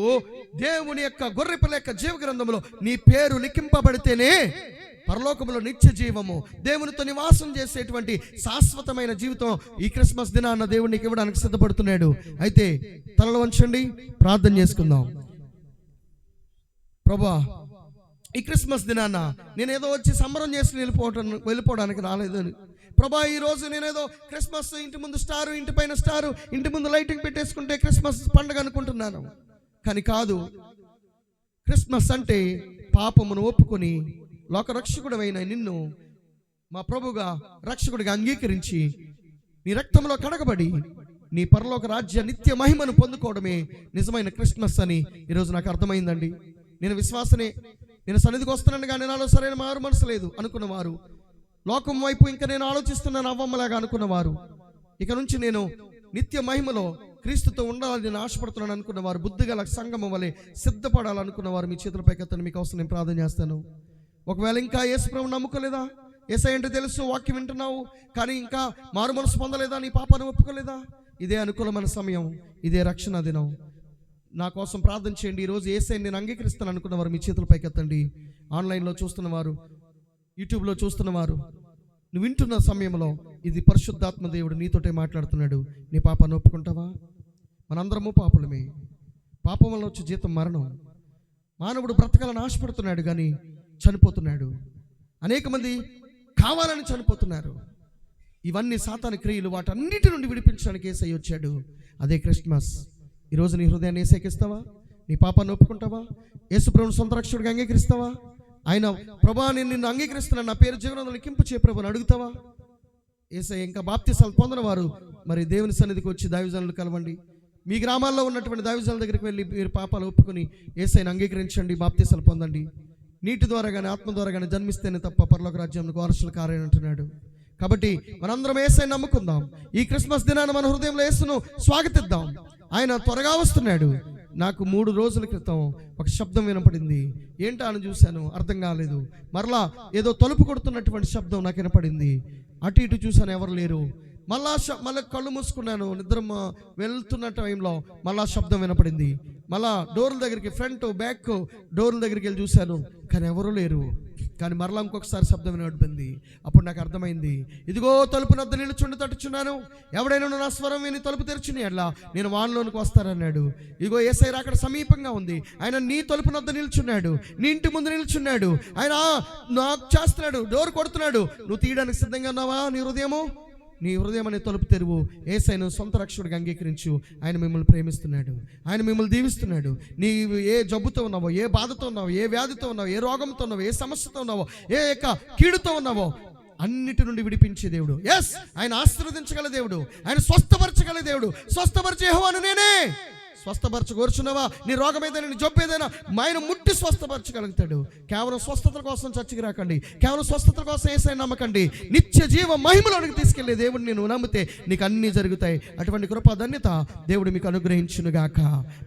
దేవుని యొక్క గొర్రెపిల్ల యొక్క జీవ గ్రంథంలో నీ పేరు లిఖింపబడితేనే పరలోకంలో నిత్య జీవము, దేవునితో నివాసం చేసేటువంటి శాశ్వతమైన జీవితం ఈ క్రిస్మస్ దినాన్న దేవుడు నీకు ఇవ్వడానికి సిద్ధపడుతున్నాడు. అయితే తలలు వంచండి, ప్రార్థన చేసుకుందాం. ప్రభువా, ఈ క్రిస్మస్ దినాన్న నేనేదో వచ్చి సంబరం చేసి వెళ్ళిపోవడానికి రాలేదని ప్రభా, ఈరోజు నేనేదో క్రిస్మస్ ఇంటి ముందు స్టారు, ఇంటి పైన స్టారు, ఇంటి ముందు లైటింగ్ పెట్టేసుకుంటే క్రిస్మస్ పండుగ అనుకుంటున్నాను. కానీ కాదు, క్రిస్మస్ అంటే పాపమును ఒప్పుకొని లోకరక్షకుడైన నిన్ను మా ప్రభుగా రక్షకుడిగా అంగీకరించి నీ రక్తంలో కడగబడి నీ పరలోక రాజ్య నిత్య మహిమను పొందుకోవడమే నిజమైన క్రిస్మస్ అని ఈరోజు నాకు అర్థమైందండి. నేను విశ్వాసనే, నేను సన్నిధికి వస్తున్నాను కానీ నాలో సరైన మారు మనసు లేదు అనుకున్నవారు, లోకం వైపు ఇంకా నేను ఆలోచిస్తున్నాను అవ్వమ్మలాగా అనుకున్నవారు, ఇక నుంచి నేను నిత్య మహిమలో క్రీస్తుతో ఉండాలని నేను ఆశపడుతున్నాను అనుకున్నవారు, బుద్ధిగల సంగమం వలె సిద్ధపడాలనుకున్నవారు మీ చేతులపైకి ఎత్తండి. మీకు అవసరం నేను ప్రార్థన చేస్తాను. ఒకవేళ ఇంకా యేసు ప్రభువుని నమ్ముకోలేదా, యేసయ్య అంటే తెలుసు, వాక్యం వింటున్నావు కానీ ఇంకా మారు మనసు పొందలేదా, నీ పాపాన్ని ఒప్పుకోలేదా, ఇదే అనుకూలమైన సమయం, ఇదే రక్షణ దినం. నా కోసం ప్రార్థన చేయండి. ఈరోజు యేసయ్యని నేను అంగీకరిస్తాను అనుకున్నవారు మీ చేతులపైకి ఎత్తండి. ఆన్లైన్లో చూస్తున్నవారు, యూట్యూబ్లో చూస్తున్నవారు, నువ్వు వింటున్న సమయంలో ఇది పరిశుద్ధాత్మ దేవుడు నీతోటే మాట్లాడుతున్నాడు. నీ పాపాన్ని ఒప్పుకుంటావా? మనందరము పాపులమే. పాపం వల్ల వచ్చే జీతం మరణం. మానవుడు బ్రతకాలని ఆశపడుతున్నాడు కానీ చనిపోతున్నాడు. అనేక మంది కావాలని చనిపోతున్నారు. ఇవన్నీ సాతాను క్రియలు, వాటన్నిటి నుండి విడిపించడానికి యేసయ్య వచ్చాడు. అదే క్రిస్మస్. ఈరోజు నీ హృదయాన్ని యేసయ్యకి ఇస్తావా? నీ పాపాన్ని ఒప్పుకుంటావా? యేసు ప్రభువుని సొంత రక్షకుడిగా అంగీకరిస్తావా? ఆయన ప్రభా, నేను నిన్ను అంగీకరిస్తున్నాను, నా పేరు జీవనంలో లిఖింపు చేయ ప్రభుని అడుగుతావా? యేసయ్య ఇంకా బాప్తిసాలు పొందిన వారు మరి దేవుని సన్నిధికి వచ్చి దైవజనులు కలవండి. మీ గ్రామాల్లో ఉన్నటువంటి దైవజనుల దగ్గరికి వెళ్ళి మీరు పాపాలు ఒప్పుకొని యేసయ్యని అంగీకరించండి, బాప్తిసాలు పొందండి. నీటి ద్వారా కానీ ఆత్మ ద్వారా కానీ జన్మిస్తేనే తప్ప పరలోక రాజ్యంలో వారసులు కారని అంటున్నాడు. కాబట్టి మనందరం యేసయ్యని నమ్ముకుందాం. ఈ క్రిస్మస్ దినాన మన హృదయంలో యేసును స్వాగతిద్దాం. ఆయన త్వరగా వస్తున్నాడు. నాకు 3 రోజుల క్రితం ఒక శబ్దం వినపడింది. ఏంటా అని చూశాను, అర్థం కాలేదు. మరలా ఏదో తలుపు కొడుతున్నటువంటి శబ్దం నాకు వినపడింది. అటు ఇటు చూశాను, ఎవరు లేరు. మళ్ళీ కళ్ళు మూసుకున్నాను. నిద్ర వెళ్తున్న టైంలో మళ్ళా శబ్దం వినపడింది. మళ్ళా డోర్ల దగ్గరికి, ఫ్రంట్ బ్యాక్ డోర్ల దగ్గరికి వెళ్ళి చూశాను, కానీ ఎవరూ లేరు. కానీ మరలా ఇంకొకసారి శబ్దం వినపడింది. అప్పుడు నాకు అర్థమైంది, ఇదిగో తలుపు నద్ద నిలుచుండి తట్టుచున్నాను, ఎవడైనా నా స్వరం విని తలుపు తెరిచిన ఎట్లా నేను వానలోనికి వస్తానన్నాడు. ఇదిగో యేసయ్య అక్కడ సమీపంగా ఉంది. ఆయన నీ తలుపు నద్ద నిల్చున్నాడు, నీ ఇంటి ముందు నిల్చున్నాడు. ఆయన నాకు చేస్తున్నాడు, డోర్ కొడుతున్నాడు. నువ్వు తీయడానికి సిద్ధంగా ఉన్నావా? నీ హృదయం అనే తలుపు తెరువు. యేసయ్యను సొంత రక్షకుడిగా అంగీకరించు. ఆయన మిమ్మల్ని ప్రేమిస్తున్నాడు, ఆయన మిమ్మల్ని దీవిస్తున్నాడు. నీవు ఏ జబ్బుతో ఉన్నావో, ఏ బాధతో ఉన్నావో, ఏ వ్యాధితో ఉన్నావో, ఏ రోగంతో ఉన్నావో, ఏ సమస్యతో ఉన్నావో, ఏ యొక్క కీడుతో ఉన్నావో అన్నిటి నుండి విడిపించే దేవుడు. ఆయన ఆశీర్వదించగల దేవుడు, ఆయన స్వస్థపరచగల దేవుడు. స్వస్థపరిచే యెహోవాను నేనే. స్వస్థపరచగోరుచున్నావా? నీ రోగం ఏదైనా, నీ జబ్బు ఏదైనా ఆయన ముట్టి స్వస్థపరచగలుగుతాడు. కేవలం స్వస్థతల కోసం చర్చికి రాకండి, కేవలం స్వస్థతల కోసం యేసయ్యని నమ్మకండి. నిత్య జీవ మహిమలోనికి తీసుకెళ్లే దేవుడిని నేను నమ్మితే నీకు అన్నీ జరుగుతాయి. అటువంటి కృపా ధన్యత దేవుడు మీకు అనుగ్రహించునుగాక.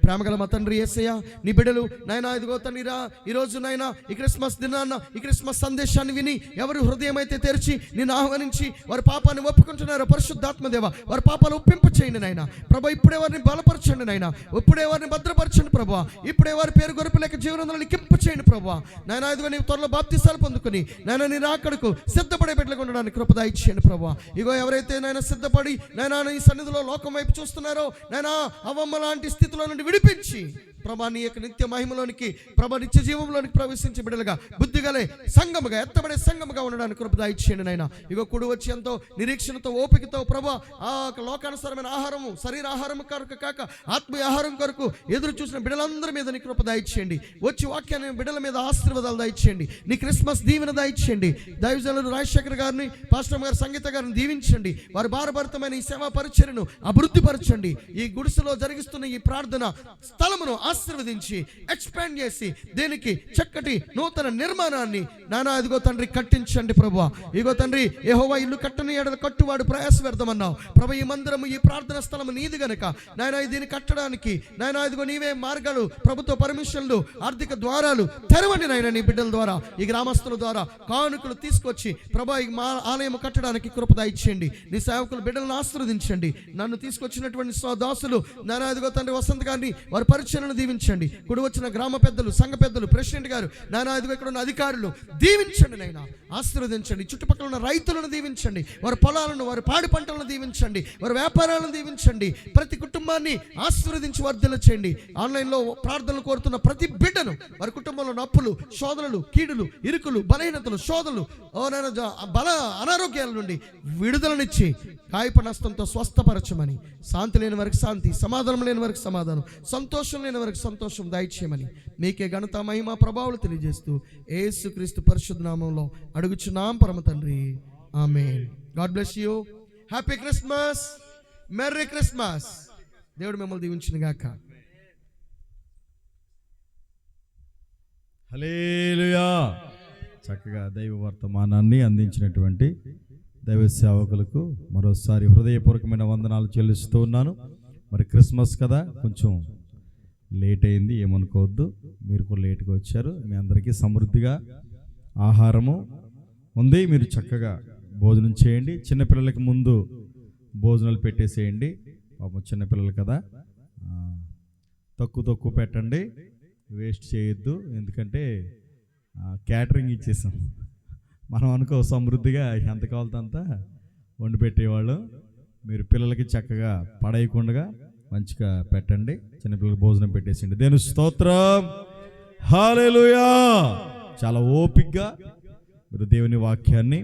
ప్రేమగల మా తండ్రి యేసయ్య, నీ బిడ్డలు నాయనా, ఇదిగో తండ్రిరా, ఈరోజు నాయనా ఈ క్రిస్మస్ దినాన్న ఈ క్రిస్మస్ సందేశాన్ని విని ఎవరు హృదయం అయితే తెరిచి నిన్ను ఆహ్వానించి వారి పాపాన్ని ఒప్పుకుంటున్నారో, పరిశుద్ధాత్మదేవ వారి పాపాలు ఒప్పింప చేయండి నాయన. ప్రభా, ఇప్పుడే వారిని బలపరచండి నాయన. ఇప్పుడే వారిని భద్రపరచండి ప్రభా. ఇప్పుడే వారి పేరు గొర్రెపిల్ల జీవనంలో లిఖింపు చేయండి ప్రభా. నాయనా, ఇదిగో నీ త్వరలో బాప్తిసాలు పొందుకొని నాయనా నీ రాకడకు సిద్ధపడే బిడ్డలుగా ఉండడానికి కృప దయచేయండి ప్రభా. ఇగో ఎవరైతే నాయన సిద్ధపడి నాయనా ఈ సన్నిధిలో లోకం వైపు చూస్తున్నారో, నాయనా అవ్వమ్మ లాంటి స్థితిలో నుండి విడిపించి ప్రభా నీ యొక్క నిత్య మహిమలోనికి, ప్రభా నిత్య జీవంలోనికి ప్రవేశించే బిడ్డలుగా, బుద్ధిగలే సంఘముగా, ఎత్తబడే సంఘముగా ఉండడానికి కృప దయచేయండి నాయన. ఇగో కుడి వచ్చి ఎంతో నిరీక్షణతో, ఓపికతో ప్రభా ఆ లోకానుసారమైన ఆహారము, శరీర ఆహారం కొరకు కాక ఆత్మీయ ఆహారం కొరకు ఎదురు చూసిన బిడ్డలందరి మీద నీ కృప దయచేయండి. వచ్చి వాక్యాన్ని బిడ్డల మీద ఆశీర్వాదాలు దయచేయండి. నీ క్రిస్మస్ దీవెన దయచేయండి. దైవజనులు రాజశేఖర్ గారిని, పాస్టర్ గారు, సంగీత గారిని దీవించండి. వారి భారభరితమైన ఈ సేవా పరిచర్యను అభివృద్ధి పరచండి. ఈ గుడిసెలో జరిగిస్తున్న ఈ ప్రార్థన స్థలమును ఆశీర్వదించి ఎక్స్పాండ్ చేసి దీనికి చక్కటి నూతన నిర్మాణాన్ని నానా ఇదిగో తండ్రి కట్టించండి ప్రభువా. ఇదిగో తండ్రి యెహోవా ఇల్లు కట్టని ఎడల కట్టువాడు ప్రయాస వ్యర్థమన్నావు ప్రభు. ఈ మందిరము ఈ ప్రార్థన స్థలము నీది గనుక నాయన దీన్ని కట్టడానికి నాయన ఇదిగో నీవే మార్గాలు, ప్రభుత్వ పర్మిషన్లు, ఆర్థిక ద్వారాలు తెరవండి నాయన. నీ బిడ్డల ద్వారా ఈ గ్రామస్తుల ద్వారా కానుకలు తీసుకొచ్చి ప్రభా ఈ మా ఆలయం కట్టడానికి కృపద ఇచ్చేయండి. నీ సేవకులు బిడ్డలను ఆశీర్వదించండి. నన్ను తీసుకొచ్చినటువంటి దాసులు నాయన ఇదిగో తండ్రి వసంత్ గారిని వారి పరిచయను దీవించండి. కుడి వచ్చిన గ్రామ పెద్దలు, సంఘ పెద్దలు, ప్రెసిడెంట్ గారు నాయన ఇదిగో ఇక్కడ ఉన్న అధికారులు దీవించండి నాయన, ఆశీర్వదించండి. చుట్టుపక్కల ఉన్న రైతులను దీవించండి, వారి పొలాలను, వారి పాడి పంటలను దీవించండి, వారి వ్యాపారాలను దీవించండి. ప్రతి కుటుంబాన్ని ఆశీర్వదించి వర్ధల చేయండి. ఆన్లైన్లో ప్రార్థనలు కోరుతున్న ప్రతి బిడ్డను వారి కుటుంబంలో అప్పులు, శోధనలు, కీడులు, ఇరుకులు, బలహీనతలు, శోధనలు, బల అనారోగ్యాల నుండి విడుదలనిచ్చి కాయప నష్టంతో స్వస్థపరచమని, శాంతి లేని వారికి శాంతి, సమాధానం లేని వారికి సమాధానం, సంతోషం లేని వారికి సంతోషం దయచేయమని మీకే ఘనత, మహిమ, ప్రభావాలు తెలియజేస్తూ యేసుక్రీస్తు పరిశుద్ధ నామంలో అడుగుచున్నాం పరమ తండ్రి. Amen. God bless you. Happy Christmas, merry Christmas. దేవుడు మిమ్మల్ని దీవించును గాక. హల్లెలూయా. చక్కగా దైవ వర్తమానాన్ని అందించినటువంటి దైవ సేవకులకు మరోసారి హృదయపూర్వకమైన వందనాలు చెల్లిస్తూ ఉన్నాను. మరి క్రిస్మస్ కదా, కొంచెం లేట్ అయింది, ఏమనుకోవద్దు. మీరు కూడా లేట్గా వచ్చారు. మీ అందరికీ సమృద్ధిగా ఆహారము ఉంది. మీరు చక్కగా భోజనం చేయండి. చిన్నపిల్లలకి ముందు భోజనాలు పెట్టేసేయండి. పాపం చిన్నపిల్లలు కదా, తక్కువ పెట్టండి, వేస్ట్ చేయొద్దు. ఎందుకంటే క్యాటరింగ్ ఇచ్చేసాం మనం అనుకో, సమృద్ధిగా ఎంత కావాలంటే అంతా వండి పెట్టేవాళ్ళు. మీరు పిల్లలకి చక్కగా పడేయకుండా మంచిగా పెట్టండి. చిన్నపిల్లలకి భోజనం పెట్టేసిండి. దేవుని స్తోత్రం. హల్లెలూయా. చాలా ఓపికగా మీరు దేవుని వాక్యాన్ని